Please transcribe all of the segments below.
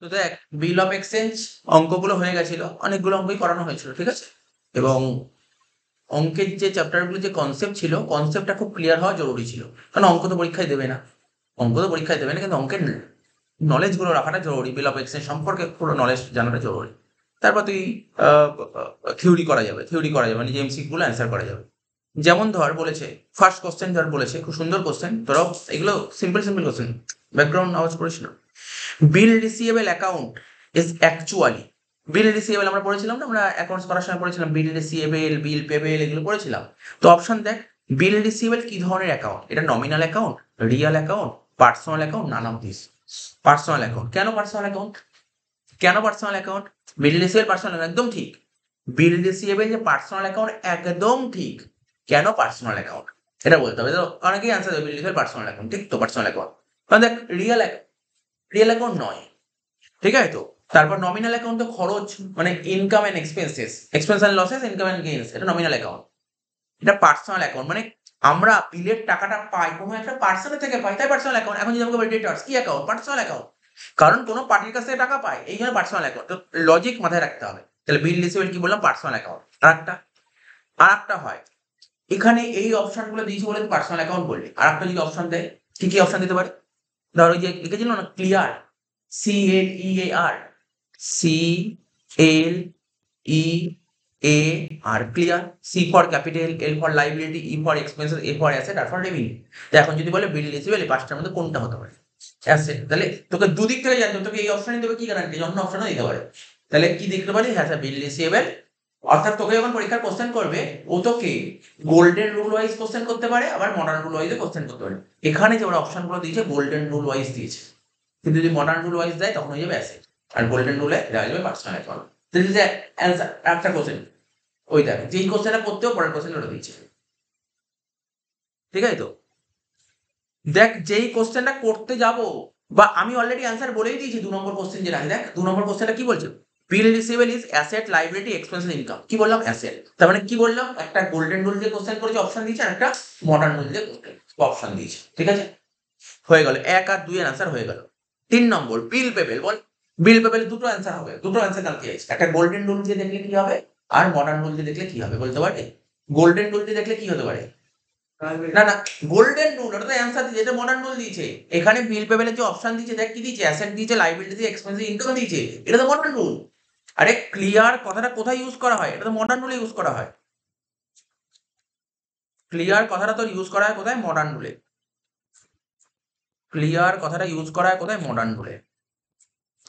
তো দেখ, বিল of exchange অঙ্কগুলো হয়ে গেছিল, অনেকগুলো অঙ্কই করানো হয়েছিল, ঠিক আছে। এবং অঙ্কের যে চ্যাপ্টারগুলো যে কনসেপ্ট ছিল, কনসেপ্টটা খুব ক্লিয়ার হওয়া জরুরি ছিল। কারণ অঙ্ক তো পরীক্ষায় দেবে না, কিন্তু অঙ্কের নলেজগুলো রাখাটা জরুরি। বিল অফ এক্সচেঞ্জ সম্পর্কে পুরো নলেজ জানাটা জরুরি। তারপর তুই থিওরি করা যাবে নিজে এমসিকিউ গুলো অ্যান্সার করা যাবে। যেমন ধর বলেছে, ফার্স্ট কোশ্চেন ধর বলেছে, খুব সুন্দর কোশ্চেন, ধরো এগুলো সিম্পল কোশ্চেন, ব্যাকগ্রাউন্ড আওয়াজ করেছিল। Bill receivable account is actually, bill receivable আমরা পড়েছিলাম না, আমরা অ্যাকাউন্টস করার সময় পড়েছিলাম বিল রিসিভেবল, বিল পেবেল, এগুলো পড়েছিলাম। তো অপশন দেখ, বিল রিসিভেবল কি ধরনের অ্যাকাউন্ট? এটা nominal account, Real account, personal account, none of this. Personal account. কেন পার্সোনাল অ্যাকাউন্ট? কেন পার্সোনাল অ্যাকাউন্ট? বিল রিসিভেবল পার্সোনাল, একদম ঠিক। বিল রিসিভেবল যে পার্সোনাল অ্যাকাউন্ট, একদম ঠিক। কেন পার্সোনাল অ্যাকাউন্ট এটা বলতে হবে। তো অনেকেই আনসার দেবে বিল রিসিভেবল পার্সোনাল অ্যাকাউন্ট, ঠিক তো, পার্সোনাল অ্যাকাউন্ট। কারণ দেখ, রিয়েল অ্যাকাউন্ট নয়, ঠিক আছে। তো তারপর নমিনাল অ্যাকাউন্ট তো খরচ, মানে income and expenses, expense and losses, income and gains, এটা নমিনাল অ্যাকাউন্ট। এটা পার্সোনাল অ্যাকাউন্ট, মানে আমরা বিলের টাকাটা পাই কোনো একটা পার্সনের থেকে পাই, তাই পার্সোনাল অ্যাকাউন্ট। এখন যদি আমাকে বলি ডেটার্স কি অ্যাকাউন্ট? Personal account. কারণ কোনো পার্টির কাছ থেকে টাকা পায়, এই জন্য পার্সোনাল অ্যাকাউন্ট। তো লজিক মাথায় রাখতে হবে। তাহলে বিল রিসিভেবল কি বললাম? Personal account. আর একটা হয়, এখানে এই অপশন গুলো দিয়েছি বলে পার্সোনাল অ্যাকাউন্ট বললি। আর একটা যদি অপশন দেয়, কি কি অপশন দিতে পারে? ধর ওই যে লিখেছিল না, clear, CLEAR, CLEAR, clear. C for capital, L for liability, E for expenses, A for asset, R for revenue. তো এখন যদি বলে বিল রিসিভেবল, এই পাঁচটার মধ্যে কোনটা হতে পারে? অ্যাসেট। তাহলে তোকে দুদিক থেকে জানতে হবে, তোকে এই অপশনে দেবে কি গ্যারান্টি, অন্য অপশনও দিতে পারে। তাহলে কি দেখতে পারি? হ্যাঁ স্যার, বিল রিসিভেবল। অর্থাৎ তোকে যখন পরীক্ষার কোশ্চেন করবে, ও তোকে গোল্ডেন রুল ওয়াইজ কোশ্চেন করতে পারে, আবার মডার্ন রুল ওয়াইজে কোশ্চেন করতে পারে। এখানে যে ওরা অপশনগুলো দিয়েছে, গোল্ডেন রুল ওয়াইজ দিয়েছে। কিন্তু যদি মডার্ন রুল ওয়াইজ দেয়, তখন হয়ে যাবে অ্যাসেট, আর গোল্ডেন রুলে দেওয়া যাবে personal account. This is answer. একটা কোশ্চেন, ওই দেখ, যেই কোশ্চেনটা করতেও পরের কোশ্চেন ওটা দিচ্ছে, ঠিক আছে। তো দেখ, যেই কোশ্চেনটা করতে যাব, বা আমি অলরেডি অ্যান্সার বলেই দিয়েছি 2 নম্বর কোশ্চেন যেটা আছে। দেখ 2 নম্বর কোশ্চেনটা কি বলছে? Bill receivable is asset, liability, expense, income. কি বললাম? অ্যাসেট। তার মানে কি বললাম? একটা গোল্ডেন রুল দিয়ে কোশ্চেন করেছে, অপশন দিয়েছে, আর একটা মডার্ন রুল দিয়ে অপশন দিয়েছে, ঠিক আছে। হয়ে গেল 1 আর 2 এর অ্যান্সার হয়ে গেল। 3 নম্বর, বিল পেবেল বল। বিল পেবেল দুটো অ্যান্সার হবে, দুটো অ্যান্সার কালকে আছে। একটা গোল্ডেন রুল দিয়ে দেখলে কি হবে, আর মডার্ন রুল দিয়ে দেখলে কি হবে বলতে পারে? গোল্ডেন রুল দিয়ে দেখলে কি হতে পারে? না না, গোল্ডেন রুল ওটা তো অ্যান্সার দিয়েছে, এটা মডার্ন রুল দিয়েছে। এখানে বিল পেবেলের যে অপশন দিয়েছে, দেখ কি দিয়েছে, অ্যাসেট দিয়েছে, লাইবিলিটি দিয়েছে, এক্সপেন্স, ইনকাম দিয়েছে। এটা তো মডার্ন রুল। আরে ক্লিয়ার কথাটা কোথায় ইউজ করা হয়? এটা তো মডার্ন রুলে ইউজ করা হয়। ক্লিয়ার কথাটা তো ইউজ করা হয় কোথায়? মডার্ন রুলে। ক্লিয়ার কথাটা ইউজ করা হয় কোথায়? মডার্ন রুলে।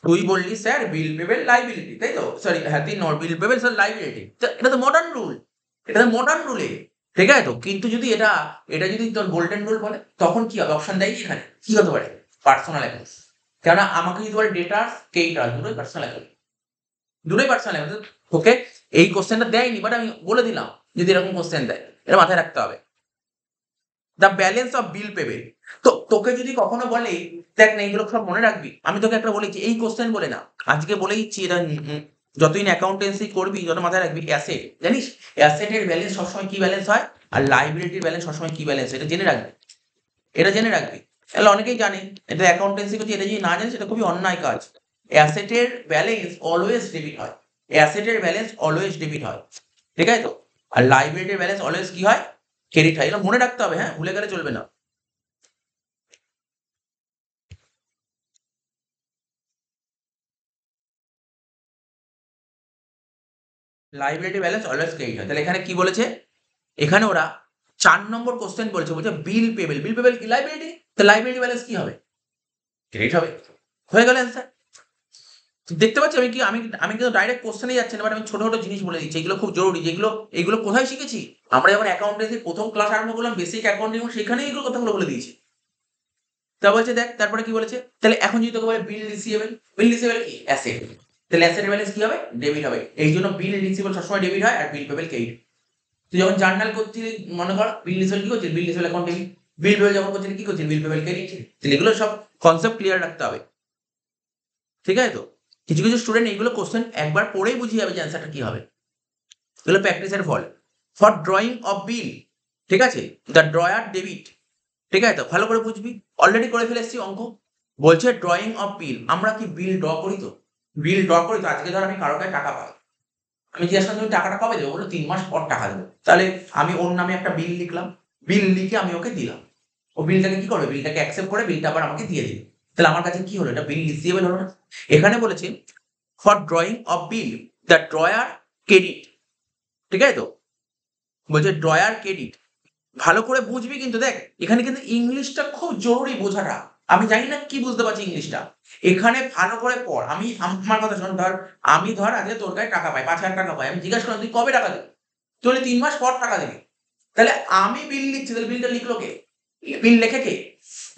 তুই বললি স্যার বিল পেবেল লাইবিলিটি, তাই তো? সরি, হ্যাঁ, 3 নম্বর, বিল পেবেল স্যার লাইবিলিটি। এটা তো মডার্ন রুল, এটা তো মডার্ন রুলে, ঠিক আছে। তো কিন্তু যদি এটা এটা যদি তোর গোল্ডেন রুল বলে, তখন কি হবে? অপশন দেয় এখানে, কি হতে পারে? Personal account. কেননা আমাকে যদি বলে ডেটার্স, কেইটার্স, দুটোই পার্সোনাল অ্যাকাউন্ট, দুটোই পার্সোনাল অ্যাকাউন্ট। ওকে, এই কোশ্চেনটা দেয়নি, বাট আমি বলে দিলাম যদি এরকম কোশ্চেন দেয়, এটা মাথায় রাখতে হবে। The balance of bill payable. তো তোকে যদি কখনো বলে, দেখ না, এইগুলো সব মনে রাখবি। আমি তোকে একটা বলেছি, এই কোশ্চেন বলে না, আজকে বলে দিচ্ছি এটা। যতদিন অ্যাকাউন্টেন্সি করবি, যত মাথায় রাখবি অ্যাসেট, জানিস অ্যাসেটের ব্যালেন্স সবসময় কি ব্যালেন্স হয়, আর লাইবিলিটির ব্যালেন্স সবসময় কি ব্যালেন্স, এটা জেনে রাখবি, এটা জেনে রাখবি। তাহলে অনেকেই জানে, এটা অ্যাকাউন্টেন্সি করছি, এটা যদি না জানিস, এটা খুবই অন্যায় কাজ। অ্যাসেটের ব্যালেন্স অলওয়েজ ডেবিট হয়, অ্যাসেটের ব্যালেন্স অলওয়েজ ডেবিট হয়, ঠিক আছে। তো আর লাইবিলিটির ব্যালেন্স অলওয়েজ কি হয়? ক্রেডিট হয়। এটা মনে রাখতে হবে, হ্যাঁ, ভুলে গেলে চলবে না। লাইবিলিটি ব্যালেন্স অলওয়েজ ক্রেডিট হয়। তাহলে এখানে কি বলেছে? এখানে ওরা 4 নম্বর কোশ্চেন বলেছে, বলছে বিল পেবেল, বিল পেবেল কি? লাইবিলিটি। তো লাইবিলিটি ব্যালেন্স কি হবে? ক্রেডিট হবে। হয়ে গেল অ্যান্সার। দেখতে পাচ্ছি আমি কি, আমি আমি কিন্তু ডাইরেক্ট কোশ্চেনে যাচ্ছি না, বাট আমি ছোট ছোট জিনিস বলে দিচ্ছি, এগুলো খুব জরুরি। যেগুলো এগুলো কোথায় শিখেছি আমরা, যখন অ্যাকাউন্টেন্সি প্রথম ক্লাস আরম্ভ করলাম, বেসিক অ্যাকাউন্টিং, সেখানে এগুলো কথাগুলো বলে দিয়েছি। তা বলছে দেখ, তারপরে কি বলেছে? তাহলে এখন যদি তোকে বলে বিল রিসিভেবল, বিল রিসিভেবল কি? অ্যাসেট। তাহলে অ্যাসেটের ব্যালেন্স কি হবে? ডেবিট হবে। এই জন্য বিল রিসিভেবল সবসময় ডেবিট হয়, আর বিল পেবেল ক্রেডিট। তুই যখন জার্নাল করছিস, মনে কর বিল রিসিভেবল কি করছিস? বিল রিসিভেবল অ্যাকাউন্ট ডেবিট। বিল পেবেল যখন করছিস, কি করছিস? বিল পেবেল ক্রেডিট। তাহলে এগুলো সব কনসেপ্ট ক্লিয়ার রাখতে হবে, ঠিক আছে। তো কিছু কিছু স্টুডেন্ট এইগুলো কোশ্চেন একবার পড়েই বুঝিয়ে যাবে যে অ্যান্সারটা কি হবে। এগুলো প্র্যাকটিসের ফল। ফর ড্রয়িং অফ বিল, ঠিক আছে, দ্য ড্রয়ার ডেবিট, ঠিক আছে। তো ভালো করে বুঝবি, অলরেডি করে ফেলে এসেছি অঙ্ক। বলছে ড্রয়িং অফ বিল, আমরা কি বিল ড্র করি তো? বিল ড্র করি তো। আজকে ধর আমি কারো কাছে টাকা পাই, আমি জিজ্ঞাসা করলাম তুমি টাকাটা কবে দেবো? বললো 3 মাস পর টাকা দেবো। তাহলে আমি ওর নামে একটা বিল লিখলাম, বিল লিখে আমি ওকে দিলাম, ও বিলটাকে কি করবে? বিলটাকে অ্যাকসেপ্ট করে বিলটা আবার আমাকে দিয়ে দিবে। তাহলে আমার কাছে কি হলো? এটা বিল রিসিভেবল হলো না? এখানে বলেছে for drawing of bill the drawer credit, ঠিক আছে তো? বলছে ড্রয়ার ক্রেডিট, ভালো করে বুঝবি কিন্তু। দেখ এখানে কিন্তু ইংলিশটা খুব জরুরি বোঝাটা। আমি জানি না কি বুঝতে পারছি ইংলিশটা, এখানে ভালো করে পড়। আমি আমার কথা শোন, আমি আজকে তোর কাছে টাকা পাই, 5,000 টাকা পাই, আমি জিজ্ঞাসা করলাম তুই কবে টাকা দেবে? তুই বলে 3 মাস পর টাকা দেবে। তাহলে আমি বিল লিখছি, তাহলে বিলটা লিখলো কে? বিল লেখে কে?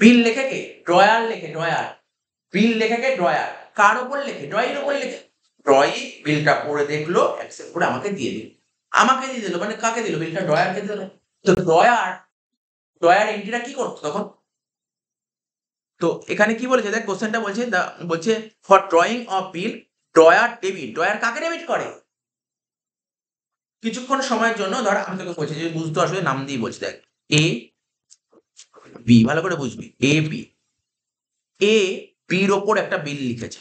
বিল লেখে কে? ড্রয়ার লেখে, ড্রয়ার। বিল লেখে কে? ড্রয়ার। কার ওপর লেখে? ড্রয়ির ওপর লেখে। ড্রয়ি বিলটা পড়ে দেখলো, অ্যাকসেপ্ট করে আমাকে দিয়ে দিল। আমাকে দিয়ে দিল মানে কাকে দিল? বিলটা ড্রয়ারকে দিল। তো ড্রয়ার এন্ট্রিটা কি করতো তখন? তো এখানে কি বলেছে দেখ, কোশ্চেনটা বলছে বলছে for drawing of bill drawer debit. Drawer কাকে ডেবিট করে? কিছুক্ষণ সময়ের জন্য ধর আমি তোকে বলছি, যে বুঝতে আসলে নাম দিয়ে বলছি, দেখ এ বি, ভালো করে বুঝবি। এ বি, এ বির ওপর একটা বিল লিখেছে।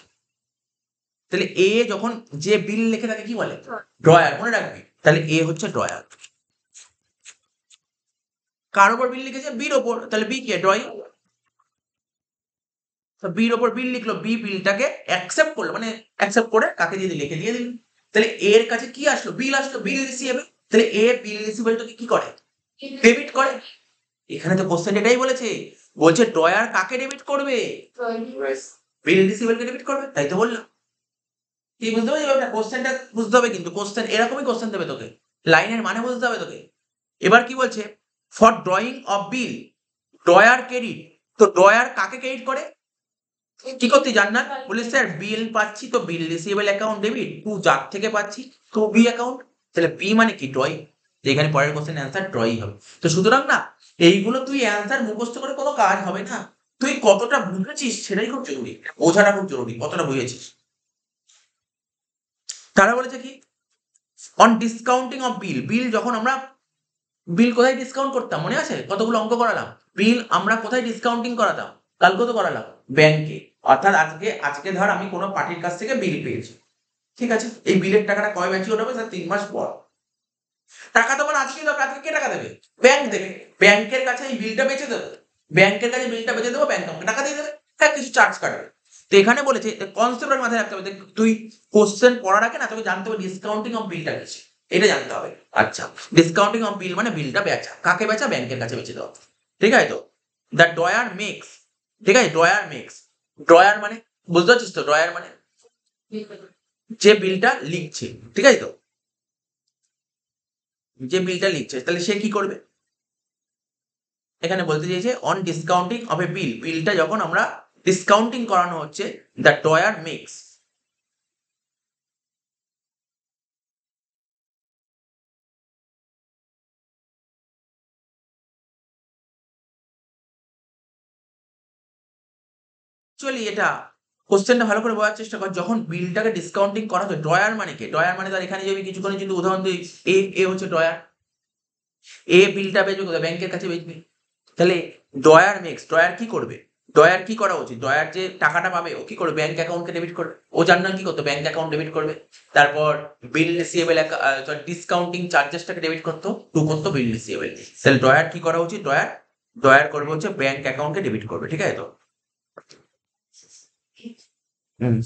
তাহলে এ যখন যে বিল লিখে তাকে কি বলে? ড্রয়ার, মনে রাখবি। তাহলে এ হচ্ছে ড্রয়ার। কার ওপর বিল লিখেছে? বির ওপর। তাহলে বি কে? ড্রয়িং। বির ওপর বিল লিখলো, বি বিলটাকে অ্যাকসেপ্ট করলো, মানে অ্যাকসেপ্ট করে কাকে দিয়ে দিল? লিখে দিয়ে দিল। তাহলে এর কাছে কি আসলো? বিল আসলো, বিল রিসিভেবল। তাহলে এ বিল রিসিভেবলটাকে কি করে? ডেবিট করে। এখানে তো কোশ্চেন এটাই বলেছে, বলছে ড্রয়ার কাকে ডেবিট করবে? বিল রিসিভেবলকে ডেবিট করবে, তাই তো বললাম। কি বুঝতে পারছি ব্যাপারটা? কোশ্চেনটা বুঝতে হবে কিন্তু, কোশ্চেন এরকমই কোশ্চেন দেবে তোকে, লাইনের মানে বুঝতে হবে তোকে। এবার কি বলছে? For drawing of bill drawer credit. তো ড্রয়ার কাকে ক্রেডিট করে? কি করতে জান্নাত? বলে স্যার বিল পাচ্ছি তো বিল রিসিভেবল অ্যাকাউন্ট ডেবিট, টু যার থেকে পাচ্ছি টু বি অ্যাকাউন্ট। তাহলে বি মানে কি? ড্রয়িং। এখানে পরের কোশ্চেন অ্যান্সার ড্রয়িং হবে। তো সুতরাং না, এইগুলো তুই অ্যান্সার মুখস্থ করে কোনো কাজ হবে না, তুই কতটা বুঝেছিস সেটাই খুব জরুরি, বোঝাটা খুব জরুরি, কতটা বুঝেছিস। তারা বলেছে কি? অন ডিসকাউন্টিং অফ বিল, বিল যখন আমরা বিল কোথায় ডিসকাউন্ট করতাম মনে আছে? কতগুলো অঙ্ক করালাম, বিল আমরা কোথায় ডিসকাউন্টিং করাতাম? কালকে তো করালাম, ব্যাংকে। অর্থাৎ আজকে আজকে ধর আমি কোনো পার্টির কাছ থেকে বিল পেয়েছি, ঠিক আছে, এই বিলের টাকাটা কবে ম্যাচিওর হবে? স্যার 3 মাস পর। টাকা তো মানে আজকেই দরকার, আজকে কে টাকা দেবে? ব্যাংক দেবে। ব্যাংকের কাছে এই বিলটা বেচে দেবো, ব্যাংকের কাছে বিলটা বেচে দেবো, ব্যাংক আমাকে টাকা দিয়ে দেবে, হ্যাঁ কিছু চার্জ কাটবে। তো এখানে বলেছে কনসেপ্টের মাথায় রাখতে হবে, তুই কোশ্চেন পড়ার আগে না তোকে জানতে হবে ডিসকাউন্টিং অফ বিলটা কি, এটা জানতে হবে। আচ্ছা, ডিসকাউন্টিং অফ বিল মানে বিলটা বেচা, কাকে বেচা? ব্যাংকের কাছে বেচে দেওয়া, ঠিক আছে তো? দ্য ড্রয়ার মেক্স, ঠিক আছে, ড্রয়ার মেক্স। ড্রয়ার মানে বুঝতে পারছিস তো? ড্রয়ার মানে যে বিলটা লিখছে, ঠিক আছে তো? যে বিলটা লিখছে, তাহলে সে কি করবে? এখানে বলতে চাইছে অন ডিসকাউন্টিং অফ এ বিল, বিলটা যখন আমরা ডিসকাউন্টিং করানো হচ্ছে, দ্য ড্রয়ার মেক্স। অ্যাকচুয়ালি এটা কোশ্চেনটা ভালো করে বোঝার চেষ্টা কর। যখন বিলটাকে ডিসকাউন্টিং করা হচ্ছে, ড্রয়ার মানে কি? ড্রয়ার মানে তার এখানে যদি কিছুক্ষণের যদি উদাহরণ দিই, এ এ হচ্ছে ড্রয়ার, এ বিলটা বেচবে কোথায়? ব্যাংকের কাছে বেচবে। তাহলে ড্রয়ার মেক্স, ড্রয়ার কি করবে? ড্রয়ার কি করা উচিত? ড্রয়ার যে টাকাটা পাবে ও কি করবে? ব্যাংক অ্যাকাউন্টকে ডেবিট করবে। ও জার্নাল কি করতো? ব্যাংক অ্যাকাউন্ট ডেবিট করবে। তারপর বিল রিসিভেবল, ডিসকাউন্টিং চার্জেসটাকে ডেবিট করতো, টু করতো বিল রিসিভেবল। তাহলে ড্রয়ার কি করা উচিত? ড্রয়ার ড্রয়ার করবে হচ্ছে ব্যাংক অ্যাকাউন্টকে ডেবিট করবে, ঠিক আছে তো?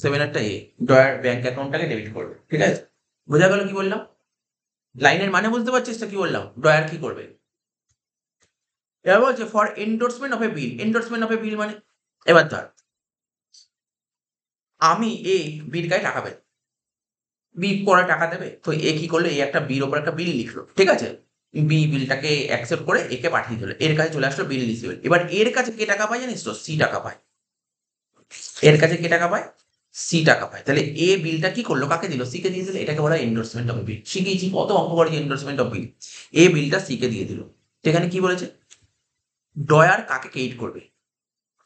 7 এ ড্রয়ার ব্যাংক অ্যাকাউন্টটাকে ডেবিট করবে, ঠিক আছে? বোঝা গেল কি বললাম? লাইনের মানে বুঝতে পারছিস তো কি বললাম? ড্রয়ার কি করবে? এবার বলছে for endorsement of a bill. Endorsement of a bill মানে, এবার ধর আমি এ বির গায়ে টাকা পাই, বি পরে টাকা দেবে, তো এ কি করলো? এ একটা বির ওপর একটা বিল লিখলো, ঠিক আছে, বি বিলটাকে অ্যাকসেপ্ট করে একে পাঠিয়ে দিল, এর কাছে চলে আসলো বিল রিসিভেবল। এবার এর কাছে কে টাকা পায় জানিস তো? সি টাকা পায়। এর কাছে কে টাকা পায়? সি টাকা পায়। তাহলে এ বিলটা কি করলো? কাকে দিল? সি কে দিয়ে দিল। এটাকে বলা হয় এন্ডোর্সমেন্ট অফ বিল। শিখেছি কত অঙ্ক করেছি এন্ডোর্সমেন্ট অফ বিল। এ বিলটা সি কে দিয়ে দিল। এখানে কি বলেছে? ড্রয়ার কাকে ক্রেডিট করবে?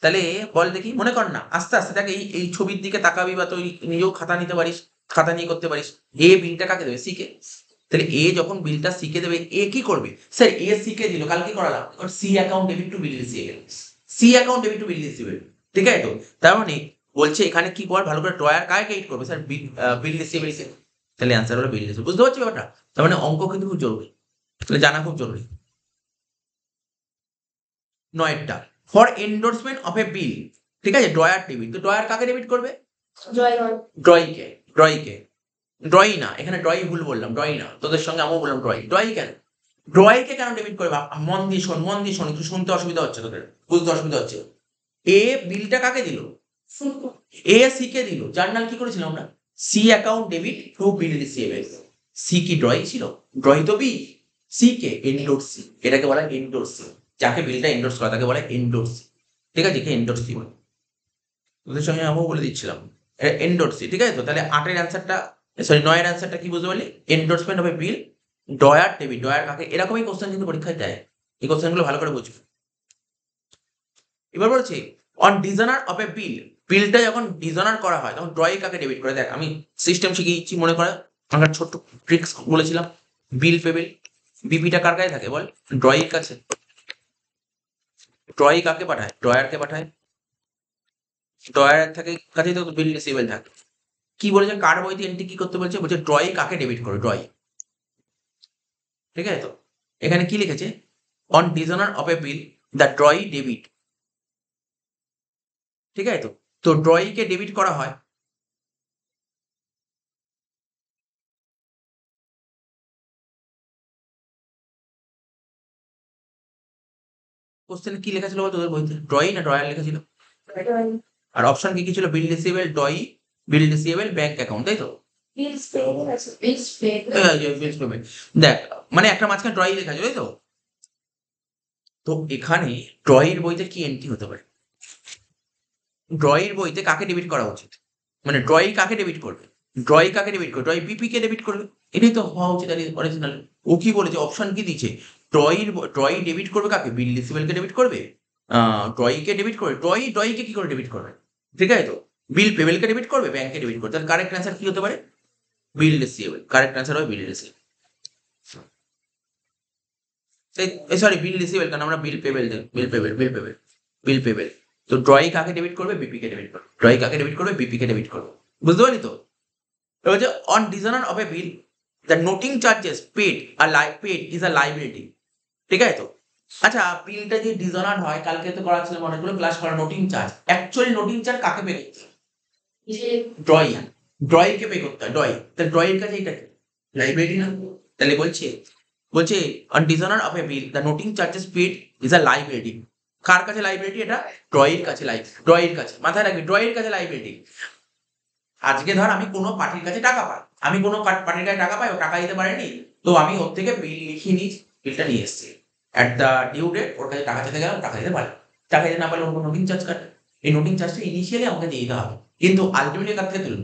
তাহলে বল দেখি, মনে কর না, আস্তে আস্তে দেখ, এই এই ছবির দিকে তাকাবি বা তুই নিজেও খাতা নিতে পারিস, খাতা নিয়ে করতে পারিস। এ বিলটা কাকে দেবে? C K. তাহলে এ যখন বিলটা সি কে দেবে, এ কি করবে? স্যার এ সি কে দিল, কালকে করালাম, C account debit to bill receivable, C account debit to bill receivable. ঠিক আছে তো? তার মানে বলছে এখানে কি কর, ভালো করে ড্রয়ার কাকে ক্রিয়েট করবে স্যার? বিল রিসিভেবল। তাহলে অ্যান্সার হলো বিল রিসিভেবল। বুঝতে পারছি ব্যাপারটা? তার মানে অঙ্ক কিন্তু খুব জরুরি, তাহলে জানা খুব জরুরি। 9টা, for endorsement of a bill, ঠিক আছে, ড্রয়ার ডেবিট। তো ড্রয়ার কাকে ডেবিট করবে? ড্রয়িকে। ড্রয়িকে, ড্রয়ি না, এখানে ড্রয়ি ভুল বললাম, ড্রয়ি না, তোদের সঙ্গে আমিও বললাম ড্রয়ি। ড্রয়ি কেন? ড্রয়িকে কেন ডেবিট করবে? মন দিয়ে শোন, মন দিয়ে শোন, একটু শুনতে অসুবিধা হচ্ছে তোদের, বুঝতে অসুবিধা হচ্ছে। এ বিলটা কাকে দিল? এ সি কে দিল। জার্নাল কি করেছিলাম আমরা? C account debit to bill receivable. C কি ড্রয়ি ছিল? ড্রয়ি তো বি। সি কে এন্ডোর্সি, এটাকে বলা হয় এন্ডোর্সি। যাকে বিলটা এন্ডোর্স করে তাকে বলা হয় এন্ডোর্সি। ঠিক আছে, কি এন্ডোর্সি বলে তোদের সঙ্গে আমিও বলে দিচ্ছিলাম, এন্ডোর্সি। ঠিক আছে তো? তাহলে 8-এর অ্যান্সারটা, সরি 9-এর অ্যান্সারটা কি বুঝতে পারলি? Endorsement of a bill, drawer debit. Drawer কাকে? এরকমই কোশ্চেন কিন্তু পরীক্ষায় দেয়, এই কোশ্চেনগুলো ভালো করে বুঝবে। এবার বলছি অন ডিজনার অফ এ বিল, বিলটা যখন ডিজনার করা হয় তখন ড্রয়ি কাকে ডেবিট করে? দেখ আমি সিস্টেম শিখিয়েছি মনে করে, আমার ছোট্ট ট্রিক্স বলেছিলাম। বিল পেবেল, বিপিটা কার কাছে থাকে বল? ড্রয়ির কাছে। ড্রয়ি কাকে পাঠায়? ড্রয়ারকে পাঠায়। ড্রয়ার থাকে কাছেই তো বিল রিসিভেবল থাকে। কি বলেছে, কার বইতে এন্ট্রি কি করতে বলছে? বলছে ড্রয়ি কাকে ডেবিট করে? ড্রয়ি। ঠিক আছে তো? এখানে কি লিখেছে? On dishonour of a bill the drawee debit. ঠিক আছে তো? তো ড্রয়িকে ডেবিট করা হয়। কোশ্চেনে কি লেখা ছিল বল তোদের বইতে? ড্রয়ি না ড্রয়ার লেখা ছিল? আর অপশন কি কি ছিল? বিল রিসিভেবল, ড্রয়ি, বিল রিসিভেবল, ব্যাংক অ্যাকাউন্ট, তাই তো? বিলস পেমেন্ট। দেখ মানে একটা মাঝখানে ড্রয়ি লেখা আছে, তাই তো? তো এখানে ড্রয়ির বইতে কি এন্ট্রি হতে পারে? ড্রয়ির বইতে কাকে ডেবিট করা উচিত? মানে ড্রয়ি কাকে ডেবিট করবে? ড্রয়ি কাকে ডেবিট করবে? ড্রয়ি বিপি কে ডেবিট করবে। এটাই তো হওয়া উচিত অরিজিনাল। ও কি বলেছে? অপশন কি দিচ্ছে? ড্রয়ি ডেবিট করবে কাকে? বিল রিসিভেবল কে ডেবিট করবে, ড্রয়ি কে ডেবিট করবে। ড্রয়ি কে কি করে ডেবিট করবে? ঠিক আছে তো? বিল পেবেল কে ডেবিট করবে, ব্যাংকে ডেবিট করবে। তাহলে কারেক্ট অ্যান্সার কি হতে পারে? বিল রিসিভেবল। কারেক্ট অ্যান্সার হবে বিল রিসিভেবল। সরি বিল রিসিভেবল, কারণ আমরা বিল পেবেল, বিল পেবেল, বিল পেবেল, বিল পেবেল। তো ড্রয়ি কাকে ডেবিট করবে? বিপি কে ডেবিট করবে। ড্রয়ি কাকে ডেবিট করবে? বিপি কে ডেবিট করবে। বুঝতে পারলি তো? এবার হচ্ছে on dishonour of a bill the noting charges paid paid is a liability. ঠিক আছে তো? আচ্ছা, বিলটা যদি ডিজনার হয়, কালকে তো করা ছিল অনেকগুলো ক্লাস করা, noting charge. Actually noting charge কাকে পে করতে হয়? ড্রয়ি। ড্রয়িকে পে করতে হয়, ড্রয়ি। তাহলে ড্রয়ির কাছে এটা কি? লাইব্রেরি না? তাহলে বলছে on dishonour of a bill the noting charges paid is a liability. কার কাছে লাইবিলিটি এটা? ড্রয়ির কাছে। ড্রয়ির কাছে, মাথায় রাখবি, ড্রয়ির কাছে লাইবিলিটি। আজকে ধর আমি কোনো পার্টির কাছে টাকা পাই, আমি কোনো পার্টির কাছে টাকা পাই, ও টাকা দিতে পারেনি, তো আমি ওর থেকে বিল লিখিয়ে নিই, বিলটা নিয়ে এসেছি। অ্যাট দ্য ডিউ ডেট ওর কাছে টাকা চেতে গেলাম, টাকা দিতে পারে। টাকা দিতে না পারলে ওর নোটিং চার্জ কাটে। এই নোটিং চার্জটা ইনিশিয়ালি আমাকে দিয়ে দিতে হবে, কিন্তু আলটিমেটলি কার থেকে তুলুন?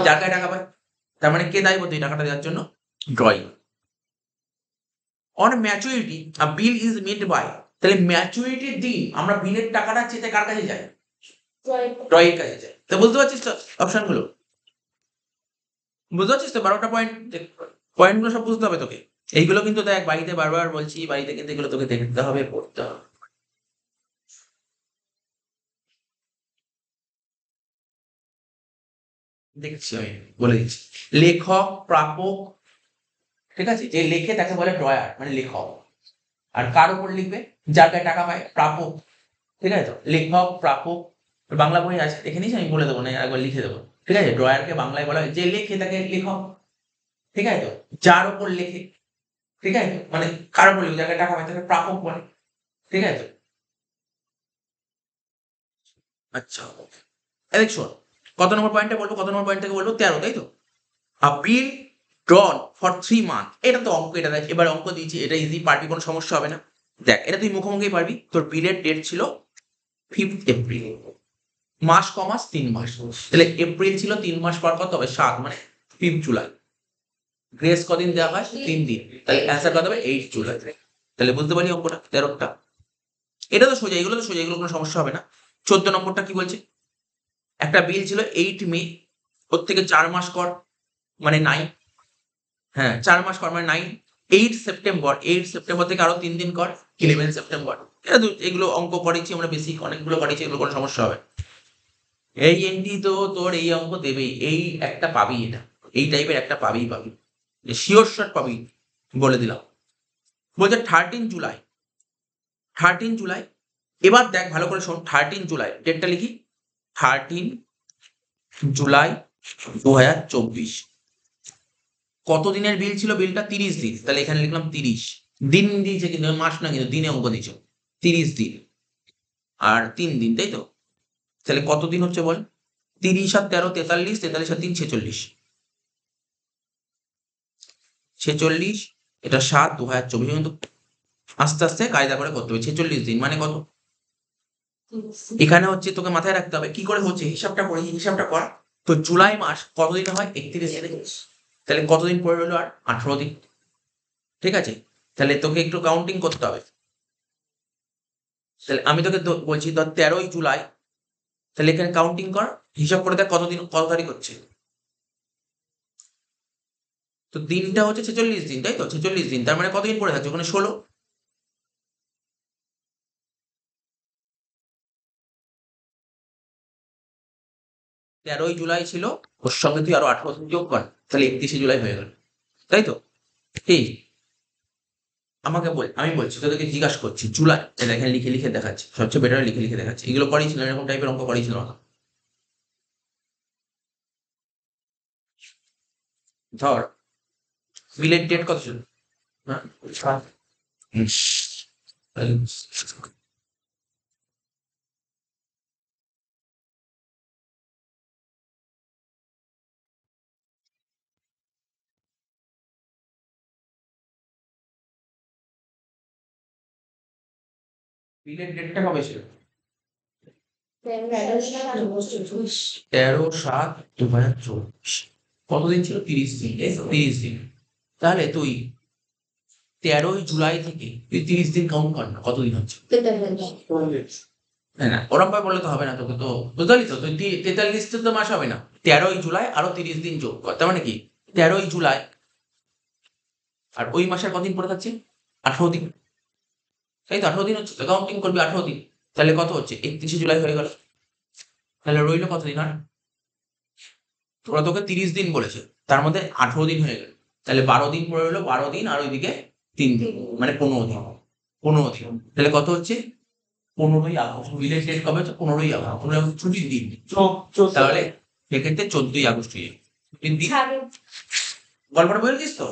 যার কাছে টাকা পায়। তার মানে কে দায়বদ্ধ এই টাকাটা দেওয়ার জন্য? Drawing. On maturity a bill is made by, তাহলে ম্যাচুরিটির দিন আমরা বিলের টাকাটা চেতে কার কাছে যাই? ড্রয়িং কাছে যাই। তো বুঝতে পারছিস তো অপশনগুলো? বুঝতে পারছিস তো 12টা পয়েন্ট? পয়েন্টগুলো সব বুঝতে হবে তোকে। এইগুলো কিন্তু দেখ বাড়িতে বারবার বলছি, বাড়িতে কিন্তু এগুলো তোকে দেখতে হবে, পড়তে হবে। দেখছি আমি বলে দিচ্ছি। লেখক, প্রাপক, ঠিক আছে, যে লেখে তাকে বলে ড্রয়ার, মানে লেখক। আর কার উপর লিখবে? যার কাছে টাকা পায়, প্রাপক। ঠিক আছে তো? লেখক, প্রাপক। বাংলা বই আছে, দেখে নিস, আমি বলে দেবো না, একবার লিখে দেবো। ঠিক আছে? ড্রয়ারকে বাংলায় বলা হয় যে লেখে তাকে লেখক। ঠিক আছে তো? যার উপর লেখে, ঠিক আছে তো? মানে কার উপর লিখবে? যার কাছে টাকা পায় তাকে প্রাপক বলে। ঠিক আছে তো? আচ্ছা, দেখ শোন, কত নম্বর পয়েন্টটা বলবো, কত নম্বর পয়েন্ট থেকে বলবো? 13, তাই তো? আ বিল ড্রন ফর 3 মান্থ, এটা তো অঙ্ক, এটা দেখ এবার অঙ্ক দিয়েছি, এটা ইজি, পারবি, কোনো সমস্যা হবে না। দেখ এটা তুই মুখোমুখি পারবি। তোর বিলের ডেট ছিল 5th এপ্রিল, মাস কমাস 3 মাস, তাহলে এপ্রিল ছিল 3 মাস পর কত হবে? 7, মানে 5th জুলাই। গ্রেস কদিন দেওয়া হয়? 3 দিন। তাহলে অ্যান্সার কত হবে? 8 জুলাই। তাহলে বুঝতে পারি অঙ্কটা 13টা। এটা তো সোজা, এগুলো তো সোজা, এগুলো কোনো সমস্যা হবে না। 14 নম্বরটা কি বলছে? একটা বিল ছিল 8 মে, ওর থেকে 4 মাস কর, মানে 9। হ্যাঁ, 4 মাস কর মানে 9। 8 সেপ্টেম্বর, 8 সেপ্টেম্বর থেকে আরো 3 দিন কর, 11 সেপ্টেম্বর। এগুলো অঙ্ক করেছি আমরা, বেসিক অনেকগুলো করেছি, এগুলো কোনো সমস্যা হবে। এই এনটি তো তোর এই অঙ্ক দেবেই, এই একটা পাবি, এটা এই টাইপের একটা পাবি, শিওর শট পাবি, বলে দিলাম। বলছে 13 জুলাই, 13 জুলাই। এবার দেখ ভালো করে শোন, 13 জুলাই ডেটটা লিখি, 13 জুলাই 2024। কত দিনের বিল ছিল? বিলটা 30 দিন, তাহলে এখানে লিখলাম 30 দিন দিয়েছে, কিন্তু মাস না, কিন্তু দিনে অঙ্ক দিয়েছে, 30 দিন আর 3 দিন, তাই তো? তাহলে কত দিন হচ্ছে বল? 30 আর 13 43, 43 আর 3 46, 46, এটা 7 2024। কিন্তু আস্তে আস্তে কায়দা করে করতে হবে। 46 দিন মানে কত? এখানে হচ্ছে তোকে মাথায় রাখতে হবে কি করে হচ্ছে, হিসাবটা করে, হিসাবটা কর। তো জুলাই মাস কতদিন হয়? 31 দিন। তাহলে কতদিন পরে রইলো? আর 18 দিন। ঠিক আছে, তাহলে তোকে একটু কাউন্টিং করতে হবে। তাহলে আমি তোকে বলছি ধর 13 জুলাই, তাহলে এখানে কাউন্টিং কর, হিসাব করে দেখ কতদিন, কত তারিখ হচ্ছে। তো দিনটা হচ্ছে 46 দিন, তাই তো? 46 দিন, তার মানে কতদিন পরে থাকছে ওখানে? 16। 13 জুলাই ছিল, ওর সঙ্গে তুই আরো 18 দিন যোগ কর, তাহলে 31 জুলাই হয়ে গেল, তাই তো? এই আমাকে বল, আমি বলছি তোদেরকে জিজ্ঞাসা করছি, জুলাই, এটা এখানে লিখে লিখে দেখাচ্ছি, সবচেয়ে বেটার লিখে লিখে দেখাচ্ছি। এগুলো করেছিল, এরকম টাইপের অঙ্ক করেছিল না। ধর বিলের ডেট কত ছিল? হ্যাঁ, বিলের ডেটটা কবে ছিল? 13/7/2024। কতদিন ছিল? 30 দিন, এই তো 30 দিন। তাহলে তুই 13 জুলাই থেকে তুই 30 দিন কাউন্ট কর না, কতদিন হচ্ছে? না না, ওরম ভাবে বললে তো হবে না, তোকে তো বুঝলি তো, তুই 43 তো মাস হবে না। 13 জুলাই আরো 30 দিন যোগ কর, তার মানে কি 13 জুলাই আর ওই মাসের কদিন পরে থাকছে? 18 দিন, তাই তো? 18 দিন হচ্ছে তো, কাউন্টিং করবি 18 দিন, তাহলে কত হচ্ছে? 31 জুলাই হয়ে গেল। তাহলে রইলো কতদিন আর? তোরা তোকে 30 দিন বলেছে, তার মধ্যে 18 দিন হয়ে গেল, তাহলে 12 দিন পরে রইলো, 12 দিন আর ওইদিকে 3 দিন, মানে 15 দিন। 15 দিন, তাহলে কত হচ্ছে? 15ই আগস্ট। বিলের ডেট কবে হচ্ছে? 15ই আগস্ট। 15ই আগস্ট ছুটির দিন, তাহলে সেক্ষেত্রে 14ই আগস্ট হয়ে যাবে, ছুটির দিন। গল্পটা বুঝেছিস তো?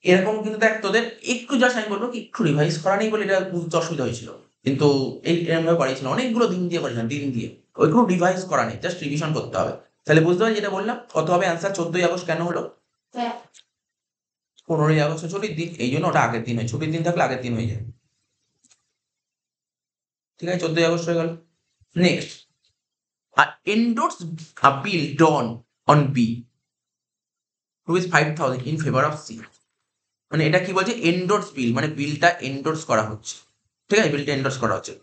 এরকম কিন্তু দেখ, তোদের একটু জাস্ট আমি বলবো কি, একটু রিভাইজ করা নেই বলে এটা বুঝতে অসুবিধা হয়েছিল, কিন্তু এই এরকম ভাবে করিয়েছিল, অনেকগুলো দিন দিয়ে করেছিলাম, দিন দিয়ে, ওইগুলো রিভাইজ করা নেই, জাস্ট রিভিশন করতে হবে। তাহলে বুঝতে পারছি যেটা বললাম, কত হবে অ্যান্সার? 14ই আগস্ট কেন হলো? 15ই আগস্ট ছুটির দিন, এই জন্য ওটা আগের দিন হয়, ছুটির দিন থাকলে আগের দিন হয়ে যায়। ঠিক আছে, 14ই আগস্ট হয়ে গেল। Next, endorse a bill done on B rupees 5,000 in favor of C। মানে এটা কি বলছে? এন্ডোর্স বিল, মানে বিলটা এন্ডোর্স করা হচ্ছে, ঠিক আছে? বিলটা এন্ডোর্স করা হচ্ছে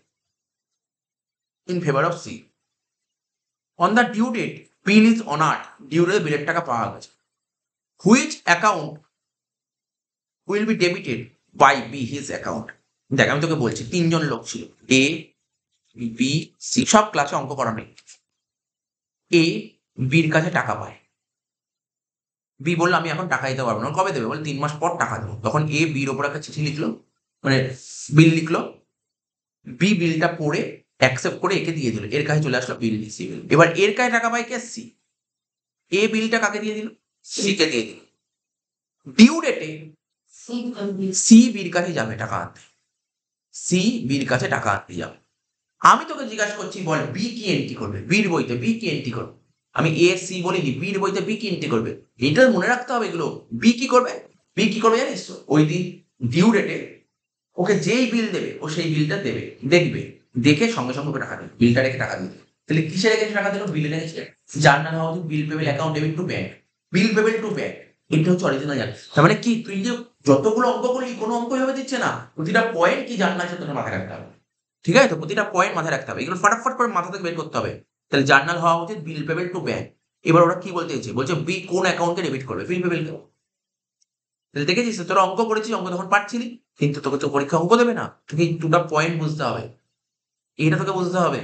in favour of C. On the due date bill is honoured, due ডেটে বিলের টাকা পাওয়া গেছে। Which account will be debited by B his account. দেখ আমি তোকে বলছি, 3জন লোক ছিল, এ বি সি, সব ক্লাসে অঙ্ক করা নেই। এ বির কাছে টাকা পায়, বি বললো আমি এখন টাকা দিতে পারবো না। কবে দেবে? বলে 3 মাস পর টাকা দেবো। তখন এ বির ওপর একটা চিঠি লিখলো, মানে বিল লিখলো, বি বিলটা পড়ে অ্যাকসেপ্ট করে একে দিয়ে দিল, এর কাছে চলে আসলো বিল রিসিভেবল। এবার এর কাছে টাকা পাই কে? সি। এ বিলটা কাকে দিয়ে দিল? সি কে দিয়ে দিল। ডিউ ডেটে সি বির কাছে যাবে টাকা আনতে, সি বির কাছে টাকা আনতে যাবে। আমি তোকে জিজ্ঞাসা করছি, বল বি কি এন্ট্রি করবে? বির বইতে বি কি এন্ট্রি করবে? আমি এ সি বলিনি, বির বইতে বি কি এন্ট্রি করবে, এটা মনে রাখতে হবে এগুলো। বি কি করবে? বি কি করবে জানিস তো? ওই দিন ডিউ ডেটে ওকে যেই বিল দেবে ও সেই বিলটা দেবে, দেখবে, দেখে সঙ্গে সঙ্গে ওকে টাকা দেবে, বিলটা রেখে টাকা দিবে। তাহলে কিসে রেখেছে টাকা দিল? বিলে রেখেছে। যার নাম হচ্ছে bill payable account debit to bank, bill payable to bank, এটা হচ্ছে অরিজিনাল জান। তার মানে কি, তুই যে যতগুলো অঙ্ক করলি, কোনো অঙ্ক এভাবে দিচ্ছে না, প্রতিটা পয়েন্ট কি জাননা আছে তোকে মাথায় রাখতে হবে। ঠিক আছে তো? প্রতিটা পয়েন্ট মাথায় রাখতে হবে, এগুলো ফটাফট করে মাথা থেকে বের করতে হবে। তাহলে জার্নাল হওয়া উচিত বিল পেবেল টু ব্যাংক। এবার ওরা কি বলতে চাইছে? বলছে বি কোন অ্যাকাউন্টকে ডেবিট করবে? বিল পেবেল কে। তাহলে দেখেছিস তো, তোরা অঙ্ক করেছিস, অঙ্ক তখন পারছিলি, কিন্তু তোকে তো পরীক্ষা অঙ্ক দেবে না, তোকে এই দুটা পয়েন্ট বুঝতে হবে, এটা তোকে বুঝতে হবে।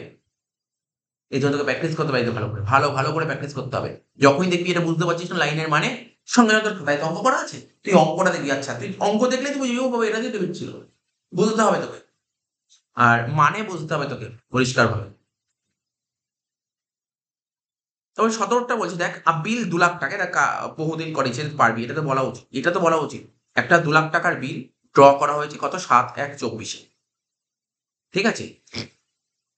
এই জন্য তোকে প্র্যাকটিস করতে হবে, ভালো করে ভালো ভালো করে প্র্যাকটিস করতে হবে। যখনই দেখবি এটা বুঝতে পারছিস না লাইনের মানে, সঙ্গে সঙ্গে তোর খাতায় তো অঙ্ক করা আছে, তুই অঙ্কটা দেখবি, আচ্ছা তুই অঙ্ক দেখলে তুই বুঝবি ও বাবা এটা দিয়ে ডেবিট ছিল, বুঝতে হবে তোকে, আর মানে বুঝতে হবে তোকে পরিষ্কার ভাবে। তবে 17টা বলছি, দেখ বিল 2 লাখ টাকা, এটা বহুদিন করেছে পারবি, এটা তো বলা উচিত, এটা তো বলা উচিত। একটা 2 লাখ টাকার বিল ড্র করা হয়েছে কত, 7/1/24, ঠিক আছে,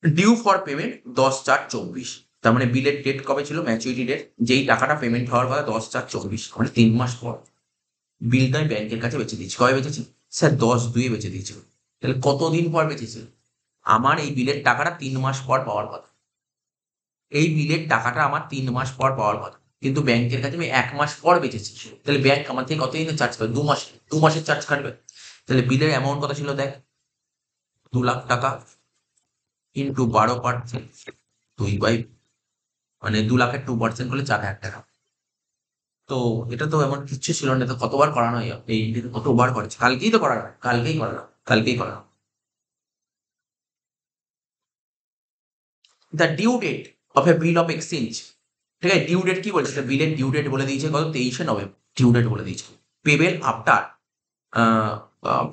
ডিউ ফর পেমেন্ট 10/4/24, তার মানে বিলের ডেট কবে ছিল, ম্যাচুরিটি ডেট, যেই টাকাটা পেমেন্ট হওয়ার কথা 10/4/24, মানে 3 মাস পর বিলটা আমি ব্যাংকের কাছে বেঁচে দিচ্ছি। কবে বেঁচেছি স্যার, 10/2 বেঁচে দিয়েছি। তাহলে কতদিন পর বেঁচেছি, আমার এই বিলের টাকাটা 3 মাস পর পাওয়ার কথা, এই বিলের টাকাটা আমার 3 মাস পর পাওয়ার কথা, কিন্তু ব্যাংকের কাছে আমি 1 মাস পর বেঁচেছি। তাহলে ব্যাংক আমার থেকে কতদিনের চার্জ পাবে, 2 মাস, 2 মাসের চার্জ কাটবে। তাহলে বিলের অ্যামাউন্ট কত ছিল দেখ, 2 লাখ টাকা ইন্টু 12%, 2 বাই, মানে 2 লাখের 2% করলে 4,000 টাকা। তো এটা তো এমন কিচ্ছু ছিল না, তো কতবার করানো হয়, এই কতবার করেছে, কালকেই তো করানো, কালকেই করানো, কালকেই করানো। The due date of a bill of exchange, ঠিক আছে, ডিউ ডেট কি বলছে, বিলের ডিউ ডেট বলে দিয়েছে কত, 23শে নভেম্বর, ডিউ ডেট বলে দিয়েছে, payable after,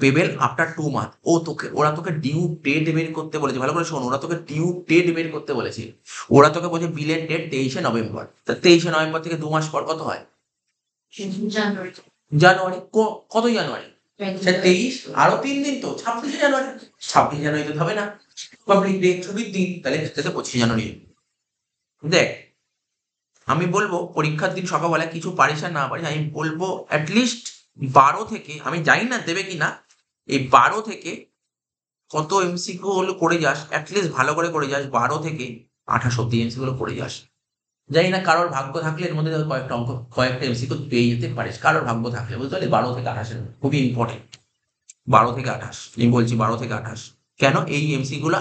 payable after 2 month. ওরা তোকে ডিউ ডেট বের করতে বলেছে, ভালো করে শোন, ওরা তোকে ডিউ ডেট বের করতে বলেছে, ওরা তোকে বলছে বিলের ডেট 23শে নভেম্বর, তা 23শে নভেম্বর থেকে 2 মাস পর কত হয়, জানুয়ারি। জানুয়ারি। কত জানুয়ারি, স্যার 23, আরো 3 দিন তো 26শে জানুয়ারি, 26শে জানুয়ারি তো হবে না, পাবলিক ডে, ছুটির দিন, তাহলে 25শে জানুয়ারি। দেখ আমি বলবো পরীক্ষার দিন সকালবেলা কিছু পারিস আর না পারিস, আমি বলবো অ্যাটলিস্ট 12 থেকে, আমি জানি না দেবে কি না, এই 12 থেকে কত এমসিকিউ গুলো করে যাস, অ্যাটলিস্ট ভালো করে করে যাস, 12 থেকে 28 অব্দি এমসিকিউ গুলো করে যাস। জানি না কারোর ভাগ্য থাকলে এর মধ্যে কয়েকটা অঙ্ক, কয়েকটা এমসিকিউ পেয়ে যেতে পারিস, কারোর ভাগ্য থাকলে, বুঝতে পারলি, 12 থেকে 28 খুবই ইম্পর্টেন্ট, 12 থেকে 28, আমি বলছি 12 থেকে 28। কেন, এই এমসি গুলা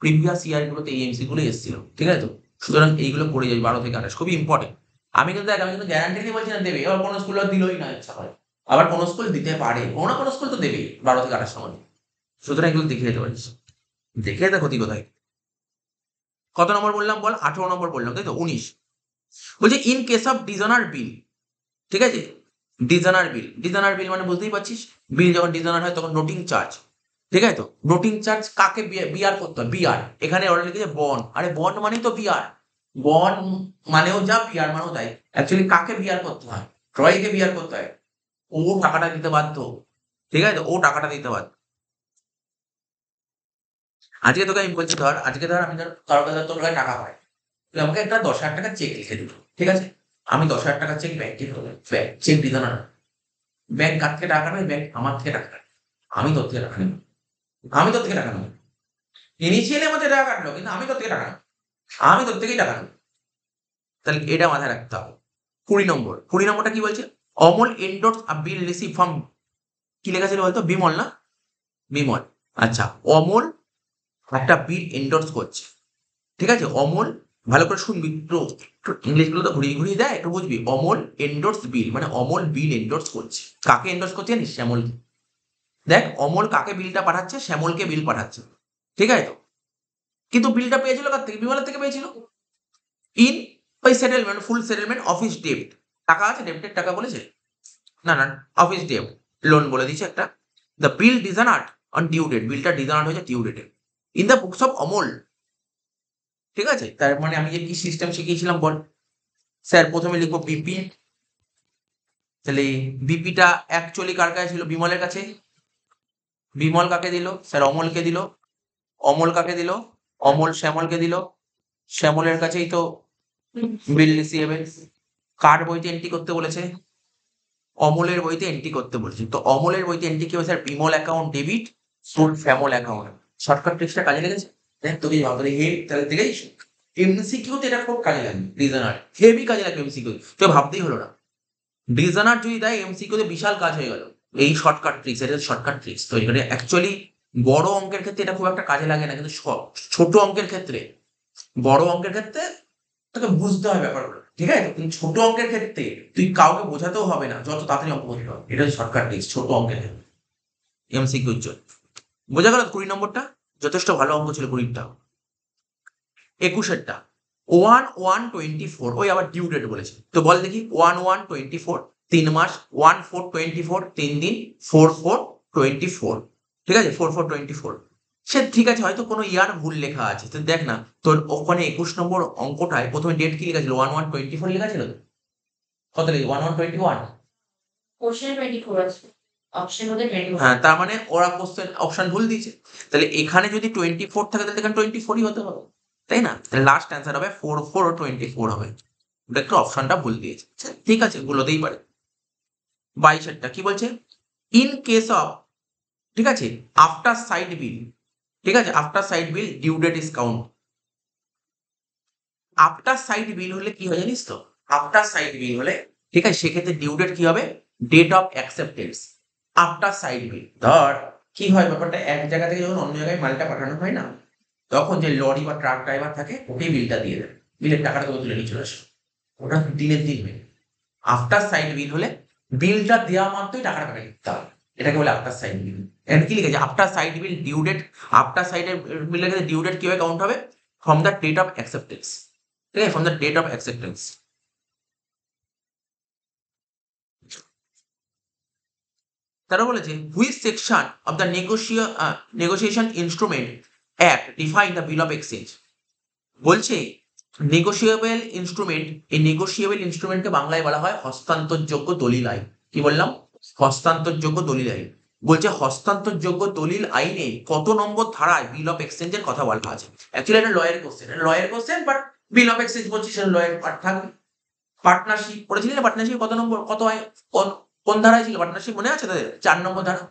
প্রিভিয়াস ইয়ার গুলোতে এই এমসি গুলো এসেছিল, ঠিক আছে তো, সুতরাং এইগুলো পড়ে যাবে 12 থেকে 28, খুবই ইম্পর্টেন্ট। আমি কিন্তু দেখ, আমি কিন্তু গ্যারান্টি দিয়ে বলছি না দেবে, এবার কোনো স্কুল দিলই না ইচ্ছা করে, আবার কোনো স্কুল দিতে পারে, কোনো না কোনো স্কুল তো দেবেই 12 থেকে 28 সময়, সুতরাং এগুলো দেখে যেতে পারিস, দেখে যেতে ক্ষতি কোথায়। কত নম্বর বললাম বল, 18 নম্বর বললাম তাই তো, 19 বলছে ইন কেস অফ ডিজনার বিল, ঠিক আছে, ডিজনার বিল, ডিজনার বিল মানে বুঝতেই পারছিস, বিল যখন ডিজনার হয় তখন নোটিং চার্জ, ঠিক আছে তো, নোটিং চার্জ কাকে বিয়ার করতে হয়, বিয়ার, এখানে অলরেডি লিখেছে বন্ড, আরে বন্ড মানেই তো বিয়ার, বন্ড মানেও যা বিয়ার মানেও তাই, অ্যাকচুয়ালি কাকে বিয়ার করতে হয়, ট্রয়কে বিয়ার করতে হয়, ও টাকাটা দিতে বাধ্য, ঠিক আছে তো, ও টাকাটা দিতে বাধ্য। আজকে তোকে আমি বলছি, ধর আজকে ধর আমি ধর কারো কাছে তোর কাছে টাকা পাই, তুই আমাকে একটা 10,000 টাকা চেক লিখে দিল, ঠিক আছে, আমি 10,000 টাকা চেক ব্যাংকে চেক দিতে না, ব্যাংক কার থেকে টাকা নেবে, ব্যাংক আমার থেকে টাকা নেবে, আমি তোর থেকে টাকা নেব, আমি তোর থেকে টাকা নেব, ইনিশিয়ালি আমার থেকে টাকা কাটলো, কিন্তু আমি তোর থেকে টাকা নেব, আমি তোর থেকেই টাকা নেব। তাহলে এটা মাথায় রাখতে হবে। 20 নম্বর, 20 নম্বরটা কি বলছে, Amal endorse a bill receive from, কি লেখা ছিল বলতো, বিমল না, বিমল, আচ্ছা, অমল একটা বিল এন্ডোর্স করছে, ঠিক আছে, অমল, ভালো করে শুনবি, একটু ইংলিশ গুলো তো ঘুরিয়ে ঘুরিয়ে দেয়, একটু বুঝবি, অমল এন্ডোর্স বিল মানে অমল বিল এন্ডোর্স করছে, কাকে এন্ডোর্স করছে জানিস, শ্যামল। দেখ অমল কাকে বিলটা পাঠাচ্ছে, শ্যামলকে বিল পাঠাচ্ছে, ঠিক আছে তো, কিন্তু বিলটা পেয়েছিল কার থেকে, বিমলের থেকে পেয়েছিল, ইন ওই সেটেলমেন্ট, ফুল সেটেলমেন্ট অফিস ডেপ্ট, টাকা আছে, ডেপ্টের টাকা বলেছে, না না, অফিস ডেপ্ট, লোন বলে দিয়েছে একটা, the bill dishonoured on due date, বিলটা ডিজানার্ড হয়েছে ডিউ ডেটে, in the books of Amal, ঠিক আছে, তার মানে আমি যে কি সিস্টেম শিখিয়েছিলাম বল, স্যার প্রথমে লিখবো বিপি, তাহলে বিপিটা অ্যাকচুয়ালি কার কাছে ছিল, বিমলের কাছে, বিমল কাকে দিল, স্যার অমলকে দিল, অমল কাকে দিল, অমল শ্যামলকে দিল, শ্যামলের কাছেই তো বিল রিসিভেবল, কার বইতে এন্ট্রি করতে বলেছে, অমলের বইতে এন্ট্রি করতে বলেছে, তো অমলের বইতে এন্ট্রি কি হবে স্যার, বিমল অ্যাকাউন্ট ডেবিট, তোর শ্যামল অ্যাকাউন্ট, শর্টকাট ট্রিক্সটা কাজে লেগেছে, দেখ তোকে ভাবতে হেড, তাহলে দেখেছিস এমসিকিউতে এটা খুব কাজে লাগবে, রিজনার হেভি কাজে লাগবে এমসিকিউ, তোকে ভাবতেই হলো না, ডিজাইনার যদি দেয় এমসিকিউতে বিশাল কাজ হয়ে গেল, এই শর্টকাট ট্রিক্স, এটা শর্টকাট ট্রিক্স তৈরি করে, অ্যাকচুয়ালি বড় অঙ্কের ক্ষেত্রে এটা খুব একটা কাজে লাগে না, কিন্তু ছোট অঙ্কের ক্ষেত্রে, বড় অঙ্কের ক্ষেত্রে তোকে বুঝতে হয় ব্যাপারগুলো, ঠিক আছে? কিন্তু ছোট অঙ্কের ক্ষেত্রে তুই কাউকে বোঝাতেও হবে না, যত তাড়াতাড়ি অঙ্ক করতে হবে। এটা হচ্ছে শর্টকাট ট্রিক্স ছোট অঙ্কের ক্ষেত্রে। এমসিকিউর জন্য। বোঝা গেল 20 নম্বরটা? যথেষ্ট ভালো অঙ্ক ছিল 20টা। 21 1/1/24 ওই আবার ডিউ ডেট বলেছে। তো বল দেখি 1/1/24 3 মাস, 1/4/24 3 দিন, 4/4/24 ঠিক আছে? 4/4/24 সে ঠিক আছে, হয়তো কোনো ইয়ার ভুল লেখা আছে। তো দেখ না তোর ওখানে 21 নম্বর অঙ্কটায় প্রথমে ডেট কি লেখা ছিল? 1/1/24 লেখা ছিল তো? কত লেগে 1/1/21? কোশ্চেন 24 আছে, অপশন মধ্যে 24। হ্যাঁ, তার মানে ওরা কোশ্চেন অপশন ভুল দিয়েছে। তাহলে এখানে যদি 24 থাকে তাহলে এখানে 24ই হতে হবে, তাই না? তাহলে লাস্ট অ্যান্সার হবে 4/4/24 হবে। ওটা একটু অপশনটা ভুল দিয়েছে। আচ্ছা, ঠিক আছে, ভুল হতেই পারে। 22 কি বলছে? ইন কেস অফ, ঠিক আছে, আফটার সাইড বিল, ঠিক আছে, after sight bill due date is count. After sight bill হলে কি হয় জানিস তো? আফটার সাইড বিল হলে, ঠিক আছে, সেক্ষেত্রে ডিউ ডেট কি হবে? Date of acceptance. After sight bill ধর কি হয় ব্যাপারটা, এক জায়গা থেকে যখন অন্য জায়গায় মালটা পাঠানো হয় না, তখন যে লরি বা ট্রাক ড্রাইভার থাকে ওকে বিলটা দিয়ে দেবে, বিলের টাকাটা তোকে তুলে নিয়ে চলে আসে। ওটা দিনের দিন হয়। আফটার সাইড বিল হলে বিলটা দেওয়া মাত্রই টাকাটা কেটে দিতে হবে, এটাকে বলে আফটার সাইড বিল। এখানে কি লিখেছে? After sight bill due date, after সাইডের বিল লিখেছে ডিউ ডেট কিভাবে কাউন্ট হবে? From the date of acceptance, ঠিক আছে, from the date of acceptance. তারা বলেছে which section of the negotiation instrument act define the bill of exchange. বলছে negotiable instrument, এই নেগোশিয়েবল ইনস্ট্রুমেন্টকে বাংলায় বলা হয় হস্তান্তরযোগ্য দলিল আইন। কি বললাম? হস্তান্তরযোগ্য দলিল আইন। বলছে হস্তান্তরযোগ্য দলিল আইনে কত নম্বর ধারায় বিল অফ এক্সচেঞ্জের কথা বলা আছে? অ্যাকচুয়ালি এটা লয়ের কোশ্চেন, লয়ের কোশ্চেন, বাট বিল অফ এক্সচেঞ্জ বলছি সেটা লয়ের পার্ট থাকবে। পার্টনারশিপ পড়েছিলি না? পার্টনারশিপ কত নম্বর, কত আইন, কোন ধারায় ছিল পার্টনারশিপ মনে আছে তাদের? 4 নম্বর ধারা।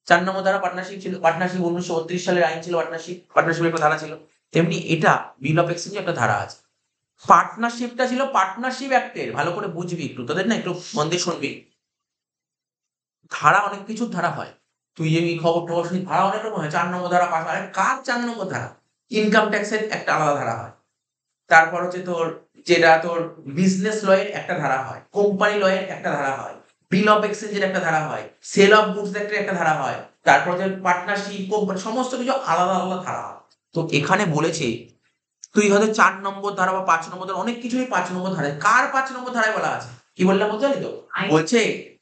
4 নম্বর ধারা পার্টনারশিপ ছিল। পার্টনারশিপ 1932 সালের আইন ছিল। পার্টনারশিপ, পার্টনারশিপের একটা ধারা ছিল। তেমনি এটা বিল অফ এক্সচেঞ্জে একটা ধারা আছে। পার্টনারশিপটা ছিল পার্টনারশিপ অ্যাক্টের, ভালো করে বুঝবি একটু, তোদের না একটু মন দিয়ে শুনবি। ধারা অনেক কিছুর ধারা হয়, তুই যে এই খবর টবর শুনি, ধারা অনেক রকম হয়। 4 নম্বর ধারা পাস হয়, কার 4 নম্বর ধারা? ইনকাম ট্যাক্সের একটা আলাদা ধারা হয়। তারপর হচ্ছে তোর যেটা তোর বিজনেস লয়ের একটা ধারা হয়, কোম্পানি লয়ের একটা ধারা হয়, বিল অফ এক্সচেঞ্জের একটা ধারা হয়, সেল অফ গুডস একটা ধারা হয়, তারপর যে পার্টনারশিপ কোম্পানি সমস্ত কিছু আলাদা আলাদা ধারা হয়। তো এখানে বলেছে তুই হয়তো 4 নম্বর ধারা বা 5 নম্বর ধারা, অনেক কিছুই 5 নম্বর ধারায়। কার 5 নম্বর ধারায় বলা আছে? কি বললাম বলতে পারি তো? বলছে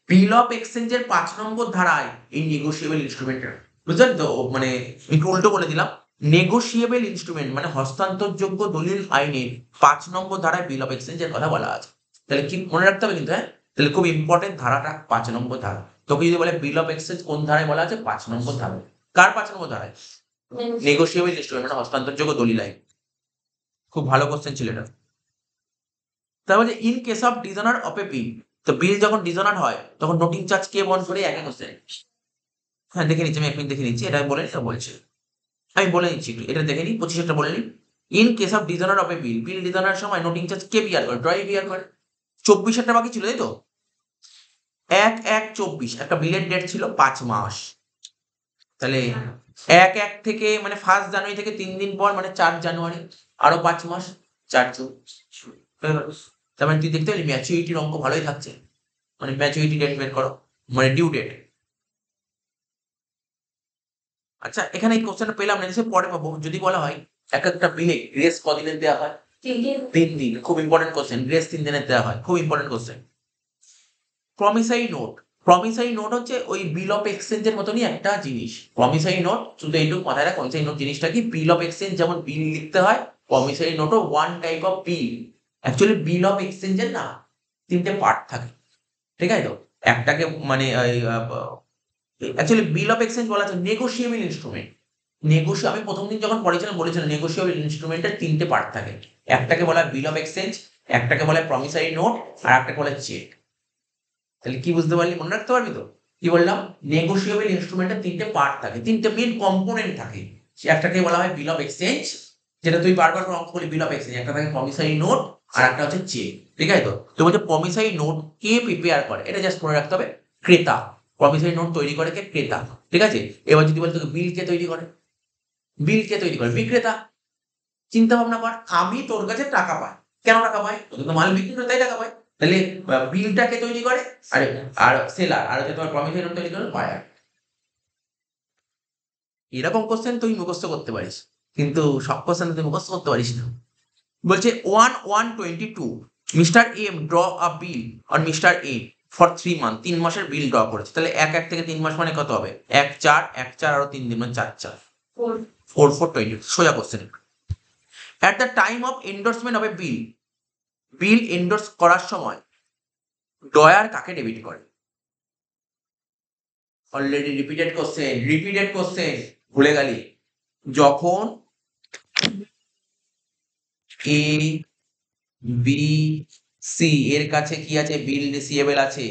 বিল অফ এক্সচেঞ্জের 5 নম্বর ধারায় এই নেগোশিয়েবল ইনস্ট্রুমেন্টের, বুঝলেন তো? মানে একটু উল্টো বলে দিলাম। নেগোশিয়েবল ইনস্ট্রুমেন্ট মানে হস্তান্তরযোগ্য দলিল আইনের 5 নম্বর ধারায় বিল অফ এক্সচেঞ্জের কথা বলা আছে। তাহলে কি মনে রাখতে হবে কিন্তু, হ্যাঁ? তাহলে খুব ইম্পর্টেন্ট ধারাটা 5 নম্বর ধারা। তোকে যদি বলে বিল অফ এক্সচেঞ্জ কোন ধারায় বলা আছে? 5 নম্বর ধারায়। কার 5 নম্বর ধারায়? নেগোশিয়েবল ইনস্ট্রুমেন্ট মানে হস্তান্তরযোগ্য দলিল আইন। খুব ভালো কোশ্চেন ছিল এটা। তারপরে in case of dishonour of a bill, তো বিল যখন ডিসঅনার হয় তখন নোটিং চার্জ কে বহন করে? একই কোশ্চেন। হ্যাঁ, দেখে নিচ্ছি আমি, এক মিনিট দেখে নিচ্ছি। এটা বলে এটা বলছে, আমি বলে নিচ্ছি একটু, এটা দেখে নিই। 25 বলে নিই। In case of dishonour of a bill, bill dishonour সময় নোটিং চার্জ কে বিয়ার করে? ড্রয়ার বিয়ার করে। 24 বাকি ছিল, তাই তো? 1/1/24 একটা বিলের ডেট ছিল 5 মাস। তাহলে 1/1 থেকে মানে 1 জানুয়ারি থেকে 3 দিন পর মানে 4 জানুয়ারি, আরো 5 মাস, 4/4। তার মানে তুই দেখতে পেলি ম্যাচুরিটির অঙ্ক ভালোই থাকছে। মানে ম্যাচুরিটি ডেট বের করো, মানে ডিউ ডেট। আচ্ছা, এখানে এই কোশ্চেনটা পেলাম না, সে পরে পাবো। যদি বলা হয় এক একটা বিলে গ্রেস কদিনের দেওয়া হয়? 3 দিন। খুব ইম্পর্টেন্ট কোশ্চেন, গ্রেস 3 দিনের দেওয়া হয়, খুব ইম্পর্টেন্ট কোশ্চেন। প্রমিসারি নোট, প্রমিসারি নোট হচ্ছে ওই বিল অফ এক্সচেঞ্জের মতনই একটা জিনিস। প্রমিসারি নোট শুধু এইটুকু মাথায় রাখ, প্রমিসারি নোট জিনিসটা কি? বিল অফ এক্সচেঞ্জ যেমন বিল লিখতে হয়, প্রমিসারি নোটও one type of bill. Actually bill of এক্সচেঞ্জের না 3টে পার্ট থাকে, ঠিক আছে তো? একটাকে মানে অ্যাকচুয়ালি বিল অফ এক্সচেঞ্জ বলা হচ্ছে নেগোশিয়েবল ইনস্ট্রুমেন্ট। আমি প্রথম দিন যখন পড়েছিলাম বলেছিলাম নেগোশিয়েবল ইনস্ট্রুমেন্টের 3টে পার্ট থাকে। একটাকে বলা হয় বিল অফ এক্সচেঞ্জ, একটাকে বলা হয় প্রমিসারি নোট, আর একটাকে বলা হয় চেক। তাহলে কি বুঝতে পারলি? মনে রাখতে পারবি তো? কি বললাম? নেগোশিয়েবল ইনস্ট্রুমেন্টের 3টে পার্ট থাকে, 3টে মেন কম্পোনেন্ট থাকে। একটাকে বলা হয় বিল অফ এক্সচেঞ্জ, যেটা তুই বারবার অঙ্ক করলি বিল অফ এক্সচেঞ্জ। একটা থাকে প্রমিসারি নোট, আর একটা হচ্ছে চেক, ঠিক আছে তো? তো বলছে প্রমিসারি নোট কে প্রিপেয়ার করে? এটা জাস্ট মনে রাখতে হবে, ক্রেতা। প্রমিসারি নোট তৈরি করে কে? ক্রেতা, ঠিক আছে? এবার যদি বলে তোকে বিল কে তৈরি করে? বিল কে তৈরি করে? বিক্রেতা। চিন্তা ভাবনা কর, আমি তোর কাছে টাকা পাই, কেন টাকা পায়? ওদের তো মাল বিক্রি করে তাই টাকা পায়। তাহলে বিলটাকে তৈরি করে আর সেলার, আর হচ্ছে তোমার প্রমিসরি নোট তৈরি করে বায়ার। এরকম কোশ্চেন তুই মুখস্থ করতে পারিস, কিন্তু সব কোশ্চেন তুই মুখস্থ করতে পারিস না। বলছে 1/1/22 mister M draw a bill on mister A for 3 month, 3 মাসের বিল ড্র করেছে। তাহলে 1 থেকে 3 মাস মানে কত হবে? 1/4 আরো 3 দিন মানে 4/4 4 4/4/20। সোজা question. At the time of endorsement of a bill, bill endorse করার সময় ডয়ার কাকে ডেবিট করে? অলরেডি রিপিটেড কোশ্চেন ভুলে গেলি। যখন এ বি সি এর কাছে কি আছে? বিল রিসিভেবল আছে।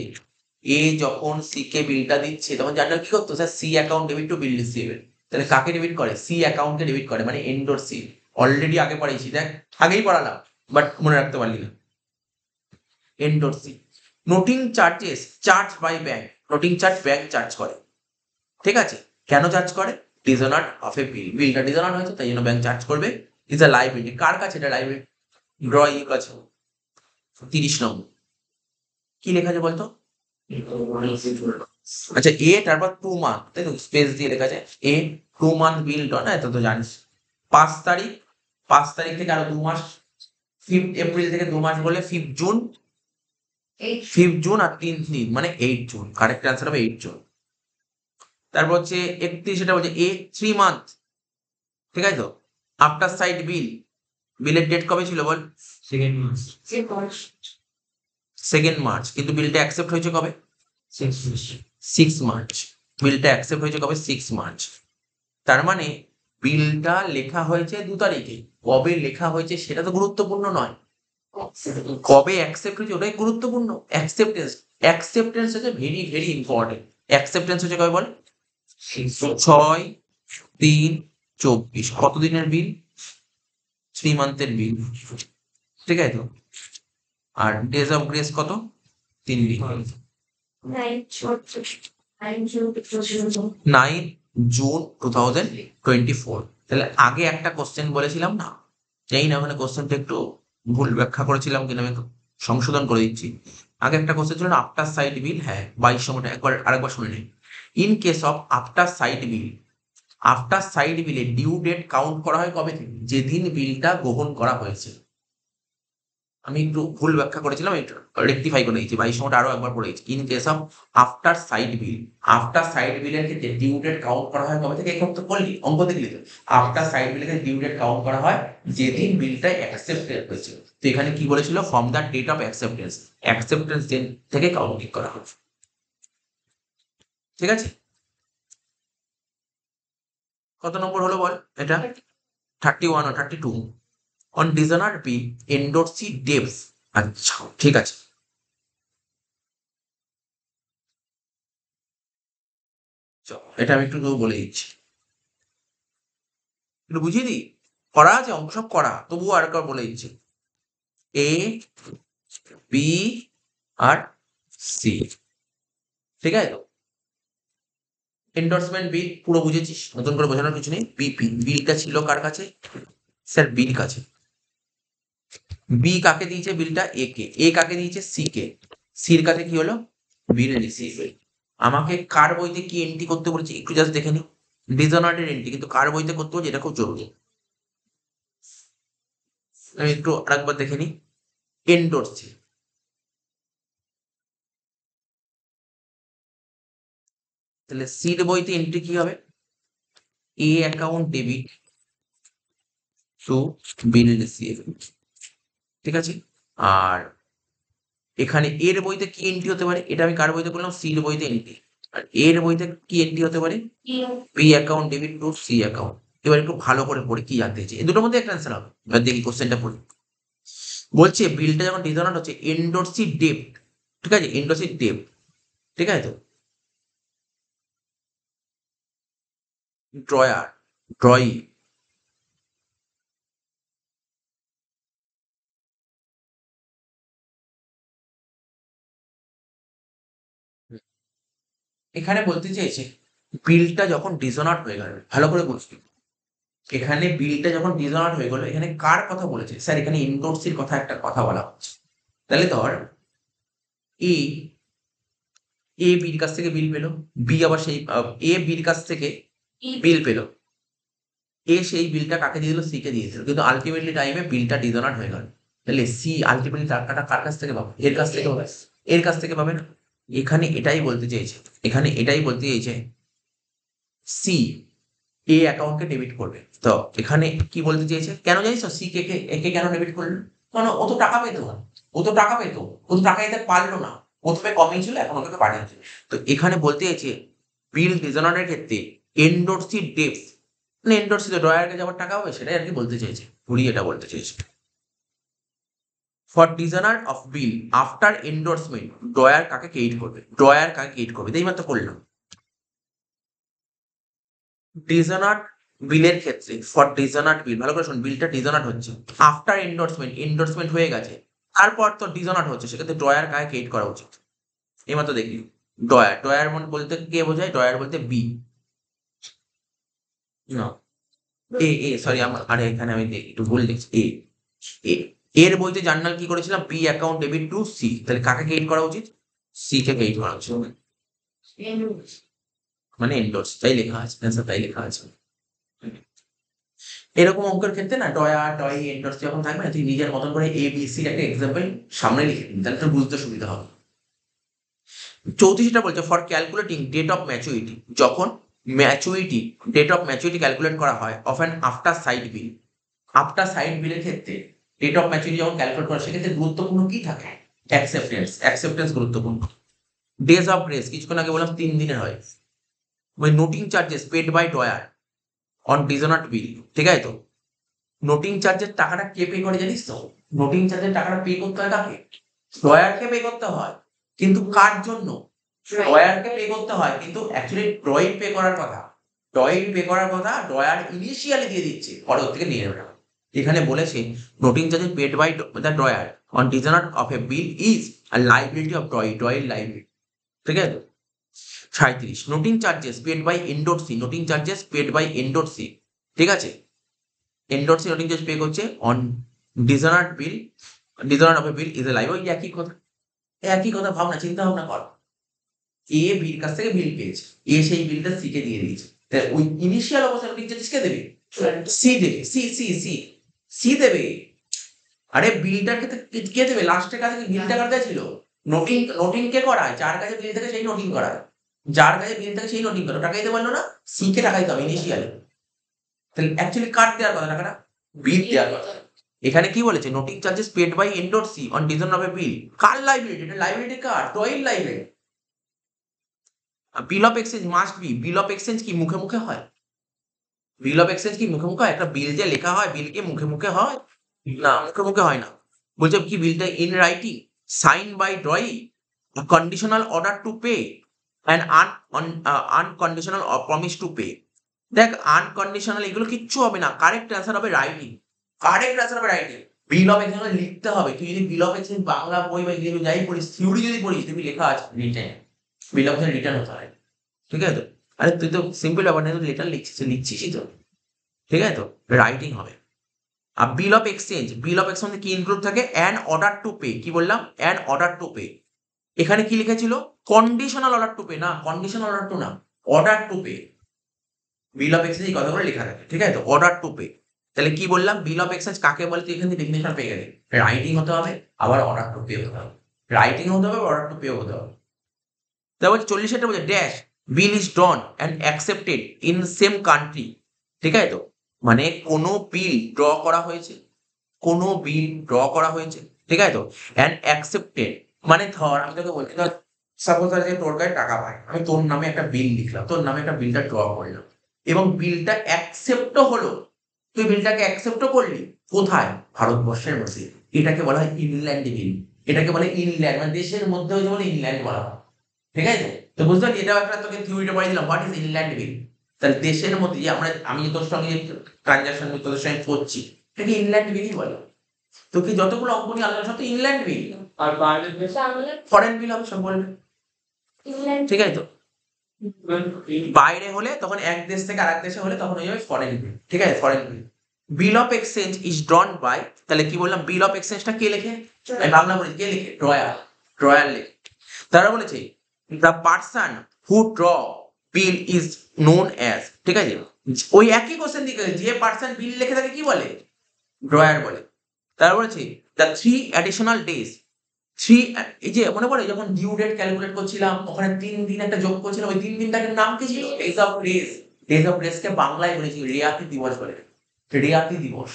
এ যখন সি কে বিলটা দিচ্ছে তখন জার্নাল কি করতো? Sir C account debit to bill receivable. তাহলে কাকে ডেবিট করে? সি অ্যাকাউন্টকে ডেবিট করে, মানে এন্ডোর সি। অলরেডি আগে পড়াইছি, দেখ আগেই পড়ালাম, বাট মনে রাখতে পারলি না। Endorsee. Noting charges charge by bank, noting charge bank charge করে, ঠিক আছে? কেন চার্জ করে? ডিজনার অফ এ বিল, বিলটা ডিজনার হয়েছে তাই জন্য ব্যাংক চার্জ করবে। ইজ আ লাইবিলিটি, কার কাছে এটা লাইবিলিটি? ড্র ইউ কাছে। 30 নম্বর কি লেখা আছে বলতো? আচ্ছা এ তারপর 2 মান্থ, তাই তো স্পেস দিয়ে লেখা আছে এ 2 মান্থ বিল ডন, এত তো জানিস। 5 তারিখ, 5 তারিখ থেকে আরো 2 মাস, 5 এপ্রিল থেকে 2 মাস বলে 5 জুন, 8 5 জুন আর 3 দিন মানে 8 জুন। কারেক্ট অ্যান্সার হবে 8 জুন। তারপর হচ্ছে 31, এটা বলছে এ 3 মান্থ, ঠিক আছে তো? আফটার সাইট বিল, বিলের ডেট কবে ছিল বল? 2nd মার্চ, কিন্তু বিলটা অ্যাকসেপ্ট হয়েছে কবে? 6 মার্চ। বিলটা অ্যাকসেপ্ট হয়েছে কবে? 6 মার্চ। তার মানে বিলটা লেখা হয়েছে 2 তারিখে, কবে লেখা হয়েছে সেটা তো গুরুত্বপূর্ণ নয়, কবে অ্যাকসেপ্ট হয়েছে ওটাই গুরুত্বপূর্ণ। অ্যাকসেপ্টেন্স, অ্যাকসেপ্টেন্স হচ্ছে ভেরি ভেরি ইম্পর্টেন্ট। অ্যাকসেপ্টেন্স হচ্ছে কবে বল? 6/3/24। কতদিনের বিল? 3 মান্থের বিল, ঠিক আছে তো? আর ডেজ অফ গ্রেস কত? 3 দিন। 9 জুন 2024। তাহলে আগে একটা কোশ্চেন বলেছিলাম না, জানি না ওখানে কোশ্চেনটা একটু ভুল ব্যাখ্যা করেছিলাম কিনা, আমি একটু সংশোধন করে দিচ্ছি। আগে একটা কোশ্চেন ছিল না আফটার সাইট বিল, হ্যাঁ 22 সময়টা একবার আরেকবার শুনে নিন। In case of after sight bill, after sight বিলে ডিউ ডেট কাউন্ট করা হয় কবে থেকে? যেদিন বিলটা গ্রহণ করা হয়েছে। আমি একটু ভুল ব্যাখ্যা করেছিলাম, একটু রেকটিফাই করে দিয়েছি। 22 সময়টা আরো একবার পড়ে গেছি। In case of after sight bill, after sight বিলের ক্ষেত্রে ডিউ ডেট কাউন্ট করা হয় কবে থেকে? এখন তো বললি, অঙ্ক দেখলি তো। আফটার সাইট বিলের ক্ষেত্রে ডিউ ডেট কাউন্ট করা হয় যেদিন বিলটা অ্যাকসেপ্টেড হয়েছে। তো এখানে কি বলেছিল? From the date of acceptance, acceptance date থেকে কাউন্টিং করা হয়, ঠিক আছে? কত নম্বর হলো বল এটা? 31 ও 32। অন ডিজনার বি এন্ডোর্সি ডেপস। আচ্ছা ঠিক আছে, এটা আমি একটু বলে দিচ্ছি, একটু বুঝিয়ে দিই। করা আছে অঙ্ক সব করা, তবুও আর একবার বলে দিচ্ছি। এ বি আর সি, ঠিক আছে তো? এন্ডোর্সমেন্ট বিল পুরো বুঝেছিস, নতুন করে বোঝানোর কিছু নেই। বিপি, বিলটা ছিল কার কাছে? স্যার বির কাছে। বি কাকে দিয়েছে বিলটা? এ কে। এ কাকে দিয়েছে? C K. সির কাছে কি হলো? বিল রিসিভেবল। আমাকে কার বইতে কি এন্ট্রি করতে বলেছে একটু জাস্ট দেখে নি। ডিজনার্ডের এন্ট্রি, কিন্তু কার বইতে করতে বলছে এটা খুব জরুরি। আমি একটু আরেকবার দেখে নি। এন্ডোর্সি, তাহলে সির বইতে এন্ট্রি কি হবে? A account debit to bill receivable, ঠিক আছে? আর এখানে এর বইতে কি এন্ট্রি হতে পারে? এটা আমি কার বইতে বললাম? সির বইতে এন্ট্রি। আর এর বইতে কি এন্ট্রি হতে পারে? B account debit to C account. এবার একটু ভালো করে পড়ে কি জানতে চাই, এই দুটোর মধ্যে একটা অ্যান্সার হবে। এবার দেখি কোশ্চেনটা পড়ি। বলছে বিলটা যখন ডিজনার হচ্ছে এন্ডোর্সি ডেপ্ট, ঠিক আছে? এন্ডোর্সি ডেপ্ট, ঠিক আছে তো? ড্রয়ার, ড্রয়ি, এখানে বলতে চাইছে বিলটা যখন ডিজনার হয়ে গেল, ভালো করে বুঝবি, এখানে বিলটা যখন ডিসঅনার্ড হয়ে গেল, এখানে কার কথা বলেছে স্যার? এখানে এন্ডোর্সির কথা একটা কথা বলা হচ্ছে। তাহলে ধর এ বির কাছ থেকে বিল পেলো, বি আবার সেই বির কাছ থেকে বিল পেলো, সেই বিলটা কাকে দিয়ে দিল? সি কে দিয়ে দিল, কিন্তু আলটিমেটলি টাইমে বিলটা ডিসঅনার্ড হয়ে গেল। তাহলে সি আলটিমেটলি টাকাটা কার কাছ থেকে পাবে? এর কাছ থেকে পাবে। এর কাছ থেকে পাবে না? এখানে এটাই বলতে চেয়েছে সি অ্যাকাউন্টকে ডেবিট করবে। তো এখানে কি বলতে চেয়েছে? কেন জানিস সি একে কেন ডেবিট করলো? কারণ ও তো টাকা পেতো, ও তো টাকা দিতে পারলো না। প্রথমে কমই ছিল, এখন ওকে বাড়িয়েছে। তো এখানে বলতে চাইছে বিল ডিসঅনার্ডের ক্ষেত্রে এন্ডোর্সি ডেপস, মানে এন্ডোর্সি তো ড্রয়ারকে যাবার টাকা হবে, সেটাই আর কি বলতে চেয়েছে, ঘুরিয়ে এটা বলতে চেয়েছে। For dishonour of bill after endorsement, drawer কাকে ক্রেডিট করবে? এইমাত্র করলাম। ডিসঅনার্ড বিলের ক্ষেত্রে, ফর ডিসঅনার্ড বিল, ভালো করে শুন, বিলটা ডিসঅনার্ড হচ্ছে আফটার এন্ডোর্সমেন্ট হয়ে গেছে, তারপর তো ডিসঅনার্ড হচ্ছে, সেক্ষেত্রে ড্রয়ার কাকে ক্রেডিট করা উচিত? এইমাত্র দেখলি ড্রয়ার বলতে কে বোঝায়? ড্রয়ার বলতে বি, না সরি আরে এখানে আমি একটু ভুল দেখছি। এ এর বইতে জার্নাল কি করেছিলাম? B account debit to C, তাহলে কাকে ক্রেডিট করা উচিত? সি কে ক্রেডিট করা উচিত, মানে এন্ডোর্স, তাই লেখা আছে, তাই লেখা আছে। এরকম অঙ্কের ক্ষেত্রে না ডয় এন্ডোর্স যখন থাকবে না, তুই নিজের মতন করে এ বি সির একটা এক্সাম্পল সামনে লিখে দিন, তাহলে তোর বুঝতে সুবিধা হবে। 34টা বলছে for calculating date of maturity, যখন ডেট অফ ম্যাচুরিটি ক্যালকুলেট করা হয় অফ অ্যান আফটার সাইড বিলের ক্ষেত্রে ডেট অফ ম্যাচুরিটি যখন ক্যালকুলেট করা, সেক্ষেত্রে গুরুত্বপূর্ণ কি থাকে? অ্যাকসেপ্টেন্স গুরুত্বপূর্ণ। ডেজ অফ গ্রেস কিছুক্ষণ আগে বললাম 3 দিনের হয়। ওই noting charges paid by drawer on dishonoured bill, ঠিক আছে? তো নোটিং চার্জের টাকাটা কে পে করে জানিস তো? নোটিং চার্জের টাকাটা পে করতে হয় কাকে? ড্রয়ারকে পে করতে হয়, কিন্তু কার জন্য? ড্রয়ারকে পে করতে হয়, কিন্তু অ্যাকচুয়ালি ড্রয়িং পে করার কথা, ড্রয়ার ইনিশিয়ালি দিয়ে দিচ্ছে, পরে ওর থেকে নিয়ে নেবে। এখানে বলেছে noting charges paid by the drawer on dishonoured of a bill is a liability of drawer liability, ঠিক আছে? 37 noting charges paid by endorsee, ঠিক আছে? এন্ডোর্সি নোটিং চার্জ পে করছে on dishonoured of a bill is a live, ওই একই কথা ভাবনা, চিন্তা ভাবনা কর। বির কাছ থেকে বিল পেয়েছে, সেই বিলটা সি কে দিয়ে দিয়েছে, ওই ইনিশিয়াল অবস্থায় নোটিং চার্জেস কে দেবে? সি দেবে, সি দেবে। আরে বিলটার ক্ষেত্রে কে দেবে? লাস্টের কাছে বিলটা কার কাছে ছিল? নোটিং কে করায়? যার কাছে বিল থাকে সেই নোটিং করায়, টাকা দিতে পারলো না, সি কে টাকা দিতে হবে ইনিশিয়ালি। তাহলে অ্যাকচুয়ালি কার দেওয়ার কথা টাকাটা? বিল দেওয়ার কথা। এখানে কি বলেছে? Noting charges paid by endorsee on dishonour of a bill, কার লাইবিলিটি? এটা লাইবিলিটি কার? Drawer liability. Bill of exchange must be, bill of exchange কি মুখে মুখে হয়? একটা বিল যে লেখা হয়, বিল কি মুখে মুখে হয়? না, মুখে মুখে হয় না। বলছে কি বিলটা in writing, sign by drawee, conditional order to pay and unconditional promise to pay. দেখ, আনকন্ডিশনাল এগুলো কিচ্ছু হবে না, কারেক্ট অ্যান্সার হবে রাইটিং। বিল অফ এক্সচেঞ্জ লিখতে হবে। তুই যদি বিল অফ এক্সচেঞ্জ বাংলা বই বা ইংরেজি যাই পড়িস, থিওরি যদি পড়িস, তুমি লেখা আছে written, bill of exchange return হতে হয়, ঠিক আছে? তো আরে তুই তো সিম্পল ব্যাপার না, তুই লেটার লিখছিসই তো, ঠিক আছে? তো রাইটিং হবে। আর বিল অফ এক্সচেঞ্জ কি ইনক্লুড থাকে? অ্যান অর্ডার টু পে, কি বললাম? An order to pay. এখানে কি লিখেছিল? কন্ডিশনাল অর্ডার টু পে, না কন্ডিশনাল অর্ডার টু না, order to pay. Bill of exchange এই কথাগুলো লেখা থাকে, ঠিক আছে? তো অর্ডার টু পে। তাহলে কি বললাম? বিল অফ এক্সচেঞ্জ কাকে বলে? তুই এখান থেকে ডেফিনেশন পেয়ে গেলি। রাইটিং হতে হবে, আবার অর্ডার টু পে হতে হবে। অর্ডার টু পে হতে হবে। তারপর 40 বলছে dash bill is drawn and accepted in same country, ঠিক আছে? তো মানে কোনো বিল ড্র করা হয়েছে, ঠিক আছে? তো অ্যান্ড অ্যাকসেপ্টেড, মানে ধর আমি তোকে বলছি, ধর সাপোজ যে তোর কাছে টাকা পাই, আমি তোর নামে একটা বিল লিখলাম, তোর নামে একটা বিলটা ড্র করলাম, এবং বিলটা অ্যাকসেপ্টও হলো, তুই বিলটাকে অ্যাকসেপ্টও করলি, কোথায়? ভারতবর্ষের মধ্যে। এটাকে বলা হয় ইনল্যান্ড বিল। মানে দেশের মধ্যে হয়েছে বলে ইনল্যান্ড বলা হয়, ঠিক আছে? তো বুঝতে পারছি, এটাও একটা তোকে থিওরিটা পড়ে দিলাম, হোয়াট ইজ ইনল্যান্ড বিল। তাহলে দেশের মধ্যে যে আমি তোর সঙ্গে ট্রানজাকশন তোদের সঙ্গে করছি, এটাকে ইনল্যান্ড বিলই বলে। তো কি যতগুলো অঙ্ক নিয়ে আলোচনা, সব তো ইনল্যান্ড বিল, আর বাইরের দেশে ফরেন বিল হবে সব বলবে, ঠিক আছে? তো বাইরে হলে তখন এক দেশ থেকে আরেক দেশে হলে তখন হয়ে যাবে ফরেন বিল, ঠিক আছে, foreign bill. Bill of exchange is drawn by, তাহলে কি বললাম, বিল অফ এক্সচেঞ্জটা কে লেখে, আমি বাংলা বলি, কে লেখে, ড্রয়ার, ড্রয়ার লেখে। তারা বলেছে the person who draw bill is known as, ঠিক আছে, ওই একই কোশ্চেন দিকে যে পার্সন বিল লিখে থাকে কি বলে, ড্রয়ার বলে। তারা বলেছে দ্য 3 অ্যাডিশনাল ডেজ, এই যে মনে পড়ে যখন ডিউ ডেট ক্যালকুলেট করছিলাম, ওখানে 3 দিন একটা যোগ করছিলাম, ওই 3 দিনটাকে নাম কি ছিল, days of grace. Days of grace কে বাংলায় বলেছি রিয়াতি দিবস বলে, রিয়াতি দিবস।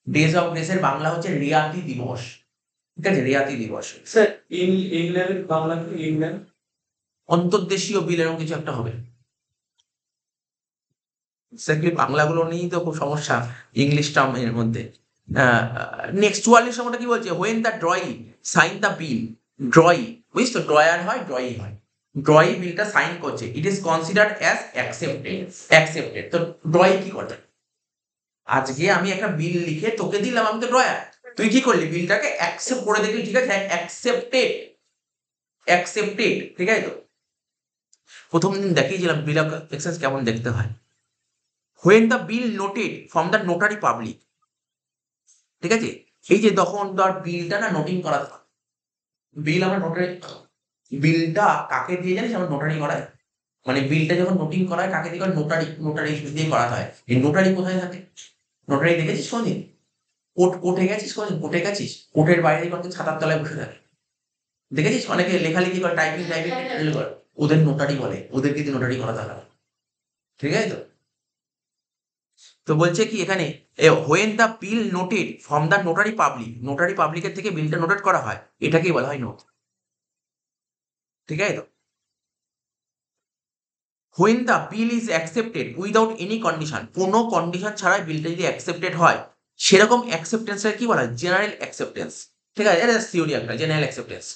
ডেজ অফ গ্রেস এর বাংলা হচ্ছে রিয়াতি দিবস, ঠিক আছে, রিয়াতি দিবস। স্যার ইংল্যান্ডের বাংলা কি ইংল্যান্ড? অন্তর্দেশীয় বিল এরকম কিছু একটা হবে। এক্স্যাক্টলি বাংলাগুলো নিয়েই তো খুব সমস্যা ইংলিশ টার্ম এর মধ্যে। নেক্সট 44 নম্বরটা কি বলছে, when the drawee sign the bill, drawee, বুঝিস তো, ড্রয়ার হয় ড্রয়ি হয়, ড্রয়ি বিলটা সাইন করছে, it is considered as accepted, accepted. তো ড্রয়ি কি করবে, আজকে আমি একটা বিল লিখে তোকে দিলাম, আমি তো ড্রয়ার, তুই কি করলি, বিলটাকে অ্যাকসেপ্ট করে দেখলি, ঠিক আছে, অ্যাকসেপ্টেড, অ্যাকসেপ্টেড, ঠিক আছে। তো প্রথম দিন দেখিয়েছিলাম বিল অফ এক্সচেঞ্জ কেমন দেখতে হয়। When the bill noted from the notary public, ঠিক আছে, এই যে তখন ধর বিলটা না নোটিং করা, বিল আমরা নোটারি, বিলটা কাকে দিয়ে জানিস আমরা নোটারি করাই, মানে বিলটা যখন নোটিং করা হয় কাকে দিয়ে করে, নোটারি, নোটারি দিয়ে করা হয়। এই নোটারি কোথায় থাকে, নোটারি দেখেছিস কোনদিন, কোর্টে গেছিস কোনদিন, কোর্টে গেছিস, কোর্টের বাইরে কোনদিন ছাতার তলায় বসে থাকে, দেখেছিস, অনেকে লেখালেখি করে, টাইপিং টাইপিং করে, ওদের নোটারি বলে, ওদেরকে দিয়ে নোটারি করাতে হয়, ঠিক আছে। তো তো বলছে কি এখানে, when the bill noted from the notary public, notary পাবলিকের থেকে বিলটা নোটেড করা হয়, এটাকেই বলা হয় নোট, ঠিক আছে। তো when the bill is accepted without any condition, কোনো কন্ডিশন ছাড়াই বিলটা যদি অ্যাকসেপ্টেড হয়, সেরকম অ্যাকসেপ্টেন্সের কি বলা হয়, জেনারেল অ্যাকসেপ্টেন্স, ঠিক আছে, এটা থিওরি একটা, জেনারেল অ্যাকসেপ্টেন্স,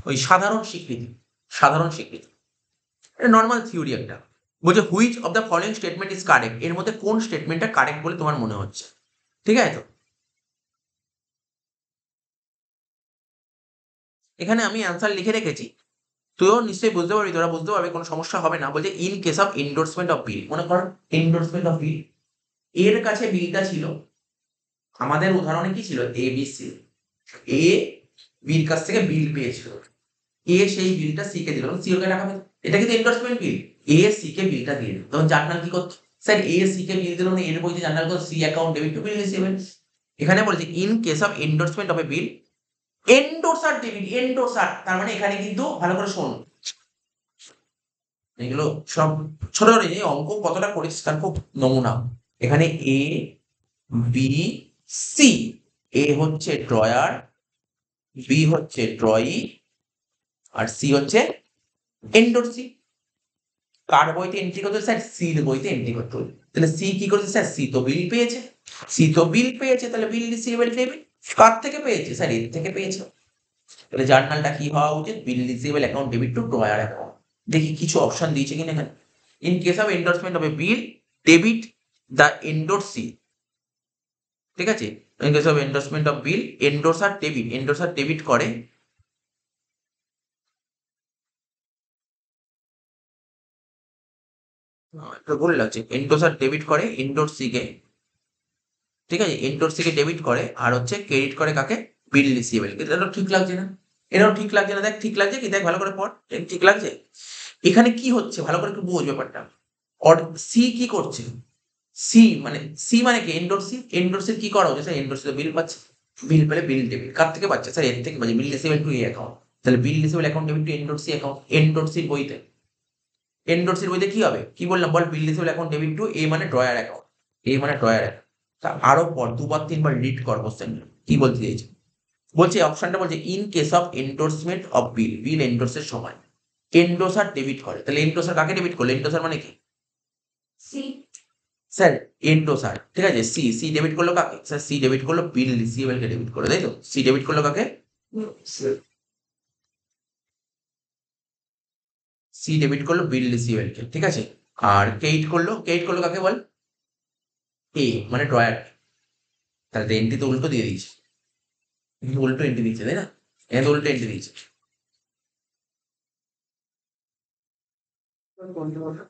ওই সাধারণ স্বীকৃতি, সাধারণ স্বীকৃতি, এটা নর্মাল থিওরি একটা। বলছে which of the following statement is correct, এর মধ্যে কোন স্টেটমেন্টটা কারেক্ট বলে তোমার মনে হচ্ছে, ঠিক আছে। তো এখানে আমি অ্যান্সার লিখে রেখেছি, তুইও নিশ্চয়ই বুঝতে পারবি, তোরা বুঝতে পারবি, কোনো সমস্যা হবে না। বলছে in case of endorsement of bill, মনে কর এন্ডোর্সমেন্ট অফ বিল, এর কাছে বিলটা ছিল, আমাদের উদাহরণে কি ছিল, এ বি সি, এ বির কাছ থেকে বিল পেয়েছিল, এ সেই বিলটা সি কে দিল, সি ওকে টাকা পেল, এটা কিন্তু endorsement bill, A C K বিলটা দিয়ে দিল, তখন জার্নাল কি করতো, স্যার এ সি কে বিল দিল, মানে এর বইতে জার্নাল করতো C account debit to bill receivable. এখানে বলছে in case of endorsement of a bill, endorser debit, endorser তার মানে এখানে কিন্তু ভালো করে শোন, এগুলো সব ছোট ছোট এই অঙ্ক কতটা করেছিস তার খুব নমুনা। এখানে এ বি সি, এ হচ্ছে ড্রয়ার, বি হচ্ছে ড্রয়ি, আর সি হচ্ছে এন্ডোর্সি। কার বইতে এন্ট্রি করতে হবে, স্যার সির বইতে এন্ট্রি করতে হবে। তাহলে সি কি করেছে, স্যার সি তো বিল পেয়েছে, সি তো বিল পেয়েছে, তাহলে বিল রিসিভেবল ডেবিট, কার থেকে পেয়েছে, স্যার এর থেকে পেয়েছে, তাহলে জার্নালটা কি হওয়া উচিত, bill receivable account debit to drawer account. দেখি কিছু অপশন দিয়েছে কিনা এখানে, in case of endorsement of a bill debit the endorsee, ঠিক আছে, in case of endorsement of bill endorser debit, endorser debit করে, একটু ভুল লাগছে, এন্ডোর্সার ডেবিট করে এন্ডোর্সি কে, ঠিক আছে, এন্ডোর্সি কে ডেবিট করে, আর হচ্ছে ক্রেডিট করে কাকে, বিল রিসিভেবল কে। এটা ঠিক লাগছে না, এটাও ঠিক লাগছে না, দেখ ঠিক লাগছে কি, দেখ ভালো করে পড়, ঠিক লাগছে। এখানে কি হচ্ছে ভালো করে একটু বোঝ ব্যাপারটা, সি কি করছে, সি মানে কি, এন্ডোর্সি, এন্ডোর্সির কি করা হচ্ছে, স্যার এন্ডোর্সি তো বিল পাচ্ছে, বিল পেলে বিল ডেবিট কার থেকে পাচ্ছে, স্যার এর থেকে পাচ্ছে, bill receivable to A account, তাহলে bill receivable account debit to endorsee account, এন্ডোর্সির বইতে, এন্ডোর্সির বইতে কি হবে, কি বললাম বল, bill receivable account debit to A মানে ড্রয়ার অ্যাকাউন্ট, এ মানে ড্রয়ার অ্যাকাউন্ট। তা আরো পর দুবার তিনবার রিড কর কোশ্চেন কি বলতে চাইছে, বলছে অপশনটা বলছে in case of endorsement of bill, bill এন্ডোর্সের সময় এন্ডোসার ডেবিট করে, তাহলে এন্ডোসার কাকে ডেবিট করলো, এন্ডোসার মানে কি, সি, স্যার এন্ডোসার, ঠিক আছে, সি, সি ডেবিট করলো কাকে, স্যার সি ডেবিট করলো বিল রিসিভেবল কে ডেবিট করে, তাই তো, সি ডেবিট করলো কাকে, সি ডেবিট করলো বিল রিসিভেবল কে, ঠিক আছে, আর ক্রেডিট করলো কাকে বল, এ মানে ড্রয়ার, তাহলে এন্ট্রি তো উল্টো দিয়ে দিয়েছে, উল্টো এন্ট্রি দিচ্ছে তাই না, এখানে উল্টো এন্ট্রি দিয়েছে। কোনটা বলো?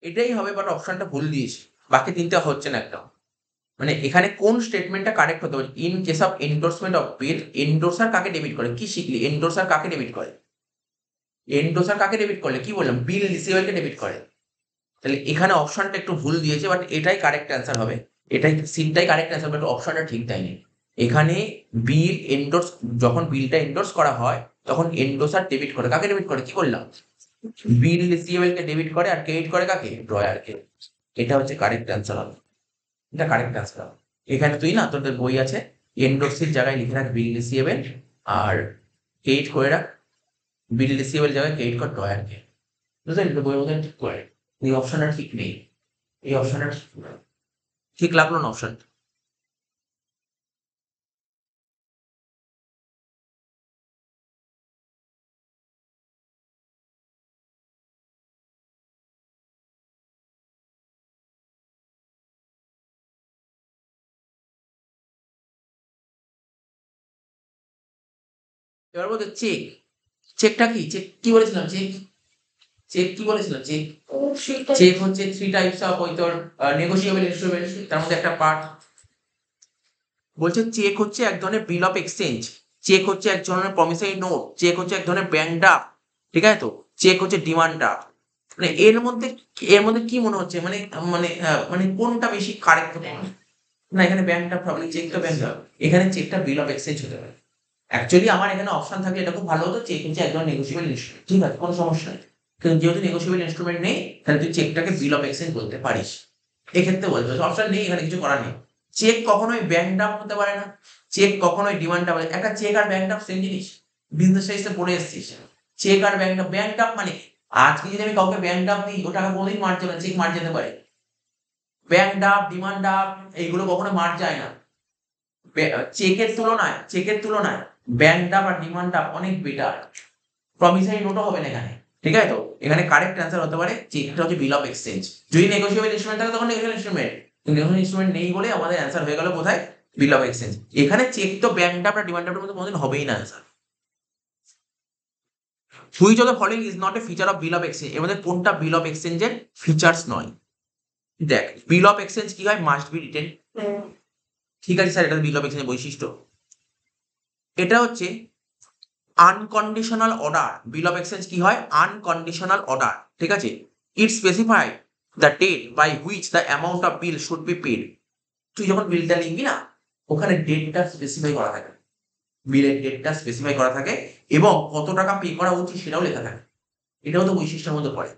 এটাই হবে, বাট অপশনটা ভুল দিয়েছি, বাকি তিনটা হচ্ছে না একদম। মানে এখানে কোন স্টেটমেন্টটা কারেক্ট হতে পারে? In case of endorsement of bill, endorser কাকে ডেবিট করে? কি শিখলি? এন্ডোর্সার কাকে ডেবিট করে? এন্ডোর্সার কাকে ডেবিট করলে কি বললাম? বিল রিসিভারকে ডেবিট করে। তাহলে এখানে অপশনটা একটু ভুল দিয়েছে, বাট এটাই কারেক্ট অ্যান্সার হবে। এটাই সিটটাই কারেক্ট অ্যান্সার, বাট অপশনটা ঠিক দেয়নি। এখানে বিল এন্ডোর্স, যখন বিলটা এন্ডোর্স করা হয় তখন এন্ডোর্সার ডেবিট করে। কাকে ডেবিট করে? কি বললাম? বিল রিসিভেবলকে ডেবিট করে, আর ক্রেডিট করে কাকে? ড্রয়ারকে। এটা হচ্ছে কারেক্ট অ্যান্সার হবে। এটা কারেক্ট অ্যান্সার হবে। এখানে তুই না, তোদের বই আছে, এন্ডোর্সের জায়গায় লিখে রাখ বিল রিসিভেবল, আর ক্রেডিট করে রাখ, বিল রিসিভেবল জায়গায় ক্রেডিট কর ড্রয়ারকে। বুঝলি? তো বইয়ের মধ্যে ঠিক করে, এই অপশনটা ঠিক নেই। এই অপশনটা ঠিক লাগলো না অপশন? এবার বলতে চেক। চেকটা কি? চেক কি বলেছিলাম? চেক, চেক কি বলেছিলাম? চেক, চেক হচ্ছে থ্রি টাইপস অফ ওই তোর নেগোশিয়েবল ইনস্ট্রুমেন্ট, তার মধ্যে একটা পার্ট। বলছে চেক হচ্ছে এক ধরনের বিল অফ এক্সচেঞ্জ, চেক হচ্ছে এক ধরনের প্রমিসরি নোট, চেক হচ্ছে এক ধরনের ব্যাংক ড্রাফট, ঠিক আছে? তো চেক হচ্ছে ডিমান্ড ড্রাফট। মানে এর মধ্যে কি মনে হচ্ছে? মানে মানে মানে কোনটা বেশি কারেক্ট হতে পারে? না, এখানে ব্যাংক ড্রাফট হবে, চেক তো ব্যাংক ড্রাফট, এখানে চেকটা বিল অফ এক্সচেঞ্জ হতে পারে। অ্যাকচুয়ালি আমার এখানে অপশন থাকলে এটা খুব ভালো হতো, চেক হচ্ছে এক ধরনের নেগোশিয়েবল ইনস্ট্রুমেন্ট, ঠিক আছে, কোনো সমস্যা নেই। কিন্তু যেহেতু নেগোশিয়েবল ইনস্ট্রুমেন্ট নেই, তাহলে তুই চেকটাকে বিল অফ এক্সচেঞ্জ বলতে পারিস। এক্ষেত্রে বলতে অপশন নেই, এখানে কিছু করার নেই। চেক কখনোই ব্যাংক ড্রাফট হতে পারে না, চেক কখনোই ডিমান্ড ড্রাফট। একটা চেক আর ব্যাংক ড্রাফট সেম জিনিস, বিজনেস স্টাডিজে পড়ে এসেছিস। চেক আর ব্যাংক ড্রাফট, ব্যাংক ড্রাফট মানে কি? আজকে যদি আমি কাউকে ব্যাংক ড্রাফট দিই, ও টাকা কোনোদিন মার যাবে না, চেক মার যেতে পারে। ব্যাংক ড্রাফট, ডিমান্ড ড্রাফট এইগুলো কখনো মার যায় না। চেকের তুলনায় ব্যাংক ড্রাফট আর ডিমান্ড ড্রাফট অনেক বেটার। প্রমিসরি নোটও হবে না এখানে, ঠিক আছে? তো এখানে কারেক্ট অ্যান্সার হতে পারে চেকটা হচ্ছে বিল অফ এক্সচেঞ্জ। যদি নেগোশিয়েবল ইনস্ট্রুমেন্ট থাকে তখন নেগোশিয়েবল ইনস্ট্রুমেন্ট, নেগোশিয়েবল ইনস্ট্রুমেন্ট নেই বলে আমাদের অ্যান্সার হয়ে গেল কোথায়? বিল অফ এক্সচেঞ্জ। এখানে চেক তো ব্যাংক ড্রাফট আর ডিমান্ড ড্রাফটের মধ্যে কোনোদিন হবেই না answer. Which of the following is not a feature of bill of exchange? এর মধ্যে কোনটা বিল অফ এক্সচেঞ্জের ফিচার্স নয়? দেখ, বিল অফ এক্সচেঞ্জ কি হয়? Must be written. ঠিক আছে স্যার, এটা বিল অফ এক্সচেঞ্জের বৈশিষ্ট্য। এটা হচ্ছে unconditional order. Bill of exchange কি হয়? আনকন্ডিশনাল অর্ডার, ঠিক আছে? It specify the date by which the amount of bill should be paid. তুই যখন বিলটা লিখবি না, ওখানে ডেটটা স্পেসিফাই করা থাকে, বিলের ডেটটা স্পেসিফাই করা থাকে, এবং কত টাকা পে করা উচিত সেটাও লেখা থাকে। এটাও তো বৈশিষ্ট্যের মধ্যে পড়ে।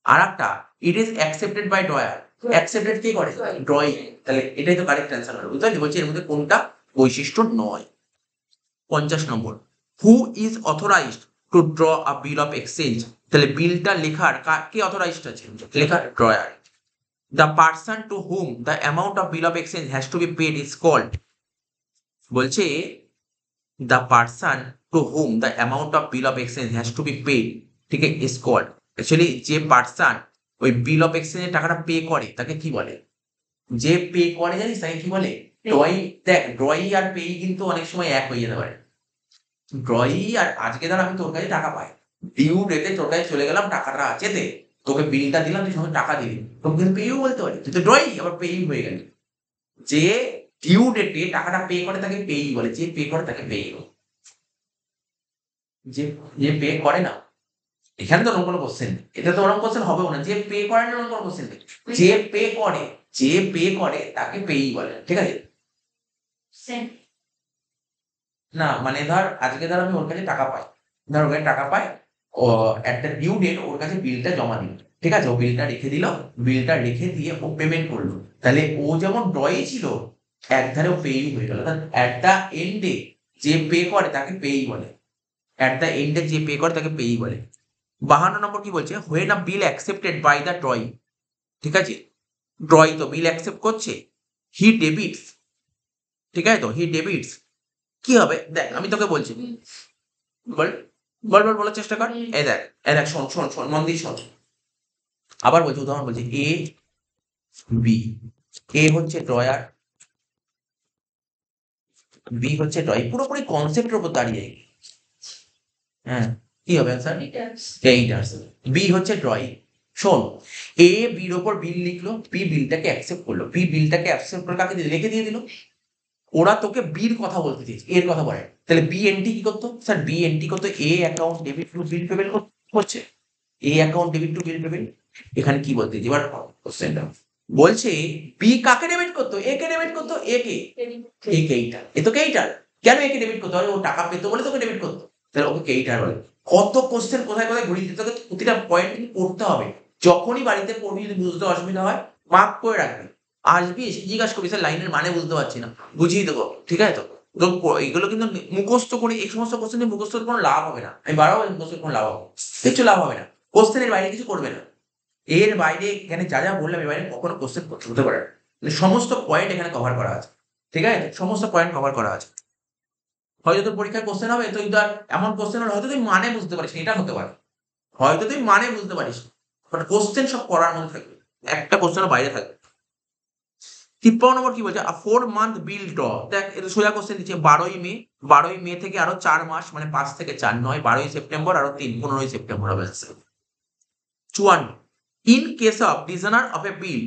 আর একটা, it is accepted by drawer. Accepted কে করে? ড্রয়িং। তাহলে এটাই তো কারেক্ট অ্যান্সার হবে। বুঝতে পারলি? বলছি এর মধ্যে কোনটা বৈশিষ্ট্য নয়। 50 number, who is authorized to draw a bill of exchange? তাহলে বিলটা লেখার কে অথরাইজড আছে? লেখার drawer. The person to whom the amount of bill of exchange has to be paid is called. বলছে the person to whom the amount of bill of exchange has to be paid, ঠিক আছে, is called. Actually যে person ওই bill of এক্সচেঞ্জের টাকাটা pay করে তাকে কি বলে? যে পে করে জানিস তাকে কি বলে? ড্রয়ি। দেখ, ড্রয়ি আর পেই কিন্তু অনেক সময় এক হয়ে যেতে পারে। ড্রয়ি আর আজকে ধর আমি তোর কাছে টাকা পাই, ডিউ ডেটে তোর কাছে চলে গেলাম, টাকাটা আছে দে, তোকে বিলটা দিলাম, তুই সঙ্গে টাকা দিবি, তোকে কিন্তু পেইও বলতে পারি, তুই তো ড্রয়ি আবার পেই হয়ে গেলি। যে ডিউ ডেটে টাকাটা পে করে তাকে পেই বলে, যে পে করে তাকে পেই বলে। যে যে পে করে না, এখানে তো ওরকম কোনো কোশ্চেন নেই, এটা তো ওরকম কোশ্চেন হবেও না। যে পে করে না ওরকম কোনো কোশ্চেন নেই। যে পে করে, যে পে করে তাকে পেই বলে, ঠিক আছে? না মানে ধর আজকে ধর আমি ওর কাছে টাকা পাই, ধর ওর কাছে টাকা পাই, ও একটা ডিউ ডেট ওর কাছে বিলটা জমা দিল, ঠিক আছে? ও বিলটা রেখে দিল, বিলটা রেখে দিয়ে ও পেমেন্ট করলো। তাহলে ও যেমন ড্রয়ে ছিল, একধারে ও পেই হয়ে গেল। অ্যাট দ্য এন্ডে যে পে করে তাকে পেই বলে। অ্যাট দ্য এন্ডে যে পে করে তাকে পেই বলে। 52 নম্বর কি বলছে? When a bill accepted by the drawee, ঠিক আছে? ড্রয়ি তো বিল অ্যাকসেপ্ট করছে, হি ডেবিটস, ঠিক আছে? তো হি ডেবিটস কি হবে? দেখ আমি তোকে বলছি, বল। বলার চেষ্টা কর। এই দেখ শোন মন দিয়ে শোন। আবার বলছি, উদাহরণ বলছি, এ বি, এ হচ্ছে ড্রয়ার, বি হচ্ছে ড্রয়, পুরোপুরি কনসেপ্টের উপর দাঁড়িয়ে। হ্যাঁ, কি হবে স্যার? Eight answer. বি হচ্ছে ড্রয়িং। শোন, এ বির ওপর বিল লিখলো, বি বিলটাকে অ্যাকসেপ্ট করলো, বি বিলটাকে অ্যাকসেপ্ট করে কাকে রেখে দিয়ে দিল। ওরা তোকে বির কথা বলতে দিয়েছে, এর কথা বলে। তাহলে বি এন্ট্রি কি করতো স্যার? বি এন্ট্রি করতো A account debit to bill payment হচ্ছে, A account debit to bill payment. এখানে কি বলতে দিয়েছে এবার কোশ্চেনটা বলছে, বি কাকে ডেবিট করতো? এ কে ডেবিট করতো, এ কে? এ কেইটার, এ তো কেইটার। কেন একে ডেবিট করতে হয়? ও টাকা পেতো বলে তোকে ডেবিট করতো, তাহলে ওকে কেইটার বলে। কত কোশ্চেন কোথায় কোথায় ঘুরিয়ে দিতে, তোকে প্রতিটা পয়েন্ট পড়তে হবে। যখনই বাড়িতে পড়বি, যদি বুঝতে অসুবিধা হয় মার্ক করে রাখবি, আসবি এসে জিজ্ঞাসা করবি, স্যার লাইনের মানে বুঝতে পারছি না, বুঝিয়ে দেবো, ঠিক আছে? তো এগুলো কিন্তু মুখস্থ করে, এই সমস্ত কোশ্চেন মুখস্থ কোনো লাভ হবে না। আমি বারবার মুখস্থ কোনো লাভ হবে, কিছু লাভ হবে না। কোশ্চেনের বাইরে কিছু করবে না। এর বাইরে এখানে যা যা বললাম, এর বাইরে কখনো কোশ্চেন হতে পারে না। সমস্ত পয়েন্ট এখানে কভার করা আছে, ঠিক আছে? সমস্ত পয়েন্ট কভার করা আছে। হয়তো তোর পরীক্ষায় কোশ্চেন হবে, তুই তো আর এমন কোশ্চেন হলে হয়তো তুই মানে বুঝতে পারিস, এটা হতে পারে। হয়তো তুই মানে বুঝতে পারিস, বাট কোশ্চেন সব পড়ার মধ্যে থাকবে, একটা কোশ্চেনের বাইরে থাকবে। 53 নম্বর কি বলছে? 4 month বিল ড্র। দেখ, এটা সোজা কোশ্চেন দিচ্ছে। 12ই মে থেকে আরো 4 মাস, মানে 5 থেকে 4 নয়, 12ই সেপ্টেম্বর আরো 3, 15ই সেপ্টেম্বর হবে। 54, in case of dishonour of a bill,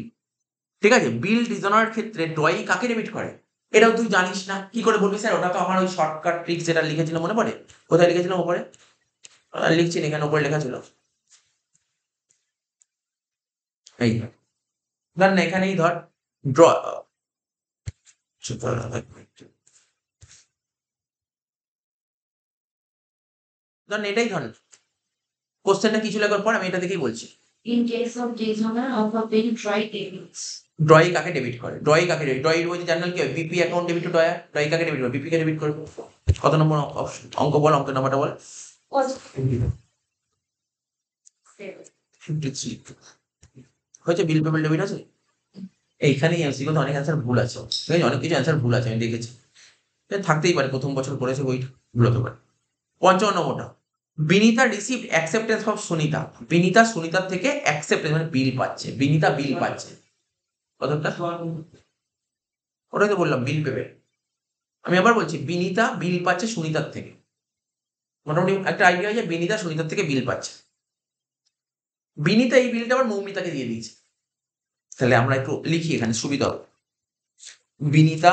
ঠিক আছে? বিল ডিসঅনার ক্ষেত্রে ড্রয়িং কাকে ডেবিট করে? এটাও তুই জানিস না, কি করে বলবি স্যার? ওটা তো আমার ওই শর্টকাট ট্রিক্স যেটা লিখেছিল, মনে পড়ে? কোথায় লিখেছিলাম? উপরে লিখছি, এখানে উপরে লেখা ছিল, এই ধর না, এখানেই ধর ড্র, ধর এটাই ধর, কোশ্চেনটা কিছু লেখার পর আমি এটা দেখেই বলছি। In case of dishonor of a bill, try debits. Drawing কাকে ডেবিট করে? ড্রয়িং কাকে ডেবিট? ড্রয়িং বলতে জার্নাল কি হবে? BP account debit to drawer. Drawing কাকে ডেবিট করে? বিপি কে ডেবিট করবে। কত নম্বর অপশন? অঙ্ক বল, অঙ্কের নাম্বারটা বল। 53 হয়েছে। বিল পেমেন্ট ডেবিট আছে। এইখানেই এমসিকিউ তো অনেক অ্যান্সার ভুল আছে, ঠিক আছে? অনেক কিছু অ্যান্সার ভুল আছে, আমি দেখেছি। থাকতেই পারে, প্রথম বছর করেছে বই, ভুল হতে পারে। 55 নম্বরটা, Binita received acceptance of Sunita. Binita সুনিতার থেকে অ্যাকসেপ্টেন্স মানে বিল পাচ্ছে, বিনিতা বিল পাচ্ছে। কতটা? ওটাই তো বললাম, বিল পেবে। আমি আবার বলছি, বিনিতা বিল পাচ্ছে সুনিতার থেকে। মোটামুটি একটা আইডিয়া আছে, বিনিতা সুনিতার থেকে বিল পাচ্ছে। বিনিতা এই বিলটা আবার মৌমিতাকে দিয়ে দিয়েছে। তাহলে আমরা একটু লিখি এখানে, সুবিধা হবে। বিনিতা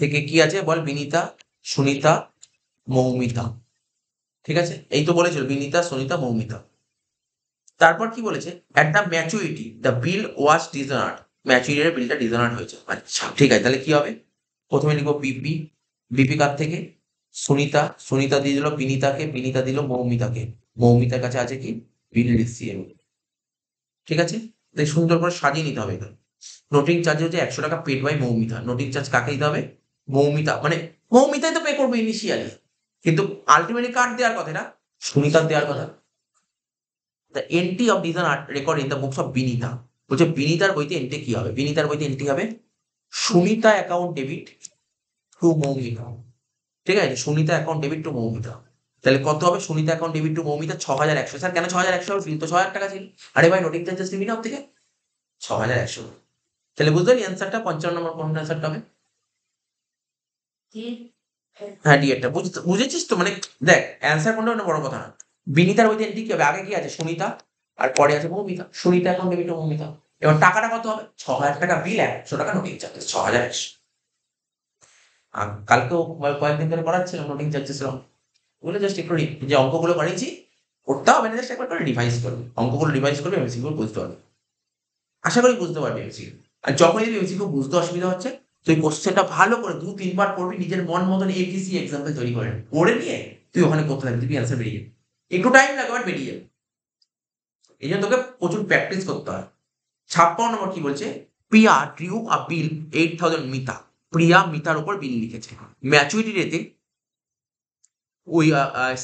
থেকে কি আছে বল? বিনিতা, সুনিতা, মৌমিতা, ঠিক আছে? এই তো বলেছিল, বিনিতা, সুনিতা, মৌমিতা। তারপর কি বলেছে? At the maturity the bill was dishonoured. ম্যাচুরিটির বিলটা ডিসঅনার্ড হয়েছে। আচ্ছা, ঠিক আছে, তাহলে কি হবে? প্রথমে লিখবো বিপি, বিপি কার থেকে? সুনিতা, সুনিতা দিয়ে দিল বিনিতাকে, বিনিতা দিল মৌমিতাকে, মৌমিতার কাছে আছে কি? বিল রিসিভেবল, ঠিক আছে? তাই সুন্দর করে সাজিয়ে নিতে হবে এটা। নোটিং চার্জ হচ্ছে 100 টাকা paid by Moumita. Noting charge কাকে দিতে হবে? মৌমিতা, মানে মৌমিতাই তো পে করবে ইনিশিয়ালি, কিন্তু আলটিমেটলি কার দেওয়ার কথা? এটা সুনিতার দেওয়ার কথা। The entry of dishonour record in the books of Binita. বলছে বিনিতার বইতে এন্ট্রি কি হবে? বিনিতার বইতে এন্ট্রি হবে Sunita account debit two Moumita, ঠিক আছে? Sunita account debit two Moumita. তাহলে কত হবে? Sunita account debit two Moumita 6100। Sir কেন 6100 হবে? বিল তো 6000 টাকা ছিল। আরে ভাই, নোটিং চার্জেস নিবি না ওর থেকে? 6100। তাহলে বুঝতে পারলি অ্যান্সারটা 55 নম্বর কোন অ্যান্সারটা হবে? হ্যাঁ, ডিএটা বুঝেছিস তো? মানে দেখ, অ্যান্সার কোনটা মানে বড় কথা না। বিনিতার বইতে এন্ট্রি কি হবে? আগে কি আছে? সুনিতা, আর পরে আছে Moumita. Sunita account debit two Moumita. এবার টাকাটা কত হবে? 6000 টাকা বিল, 100 টাকা নোটিং চার্জেস, 6100। কালকেও কয়েকদিন ধরে করাচ্ছিলাম নোটিং চার্জেস এরকম, বলে জাস্ট একটু যে অঙ্কগুলো বানিয়েছি করতে হবে না, জাস্ট একবার করে রিভাইজ করবে, অঙ্কগুলো রিভাইজ করবে, এমসিকিউ বুঝতে পারবে। আশা করি বুঝতে পারবে এমসিকিউ। আর যখন যদি এমসিকিউ বুঝতে অসুবিধা হচ্ছে, তুই কোশ্চেনটা ভালো করে 2-3 বার পড়বি, নিজের মন মতন এবিসি এক্সাম্পল তৈরি করে পড়ে নিয়ে তুই ওখানে করতে থাকবি, তুই অ্যান্সার বেরিয়ে যাবে। একটু টাইম লাগে, বাট বেরিয়ে যাবে। এই জন্য তোকে প্রচুর প্র্যাকটিস করতে হয়। 56 নম্বর কি বলছে? প্রিয়া ড্রিউ আ বিল 8000 মিতা। প্রিয়া মিতার উপর বিল লিখেছে। ম্যাচুরিটি রেতে ওই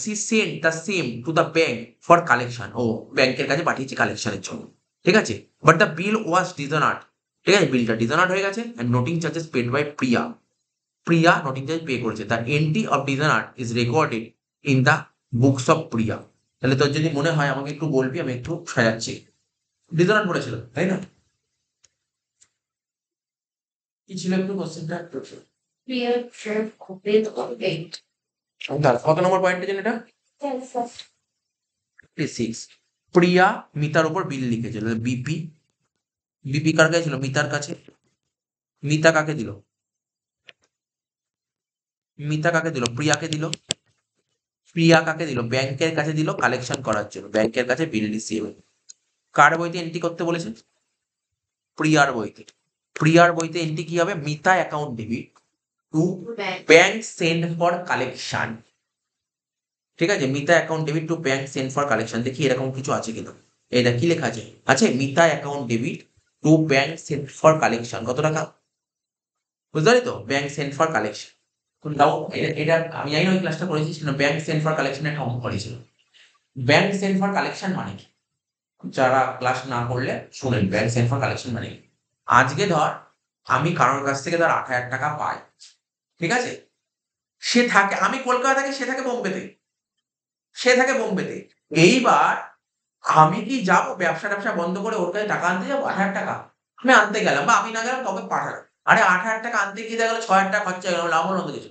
C send the same to the bank for collection. ও ব্যাংকের কাছে পাঠিয়েছে কালেকশনের জন্য, ঠিক আছে? বাট দ্য বিল ওয়াজ ডিসঅনার্ড, ঠিক আছে? বিলটা ডিসঅনার্ড হয়ে গেছে, and noting charges paid by Priya. Priya noting charge pay করেছে, তার entry of dishonour is recorded in the books of Priya. তাহলে তোর যদি মনে হয় আমাকে একটু বলবি, আমি একটু সাজাচ্ছি। ডিজনার বলেছিল তাই না? কি ছিল একটু কোশ্চেনটা? Clear trip with or wait. কত নম্বর পয়েন্টের জন্য এটা? Yes, sir. 56। প্রিয়া মিতার উপর বিল লিখেছিল, বিপি। বিপি কার কাছে ছিল? মিতার কাছে। মিতা কাকে দিল? মিতা কাকে দিল? প্রিয়াকে দিল। প্রিয়া কাকে দিল? ব্যাংকের কাছে দিল কালেকশন করার জন্য, ব্যাংকের কাছে বিল রিসিভ। কার বইতে এন্ট্রি করতে বলেছে? প্রিয়ার বইতে। প্রিয়ার বইতে এন্ট্রি কি হবে? Mita account debit two Bank. Bank send for collection. ঠিক আছে, Mita account debit to bank send for collection. দেখি এরকম কিছু আছে কিনা। এটা কি লেখা আছে? আছে Mita account debit to bank send for collection. কত টাকা? বুঝতে পারি তো, ব্যাংক সেন্ড ফর কালেকশন। দাও এটা আমি জানি না ওই ক্লাসটা করেছি না, ব্যাংক সেন্ড ফর কালেকশন একটা অঙ্ক করেছিল। ব্যাংক সেন্ড ফর কালেকশন মানে কি? যারা ক্লাস না করলে শুনেন, ব্যাংক সেন্ড ফর কালেকশন মানে কি? আজকে ধর আমি কারোর কাছ থেকে ধর 8,000 টাকা পাই, ঠিক আছে? সে থাকে, আমি কলকাতা থাকি, সে থাকে বোম্বেতে। সে থাকে বোম্বেতে। এইবার আমি কি যাবো ব্যবসা বন্ধ করে ওর কাছে টাকা আনতে যাবো 8,000 টাকা? আমি আনতে গেলাম বা আমি না গেলাম, তবে পাঠালাম। আরে 8,000 টাকা আনতে গিয়ে দেখা গেলো 6,000 টাকা খরচা হয়ে গেল, লাভ হলো না কিছু।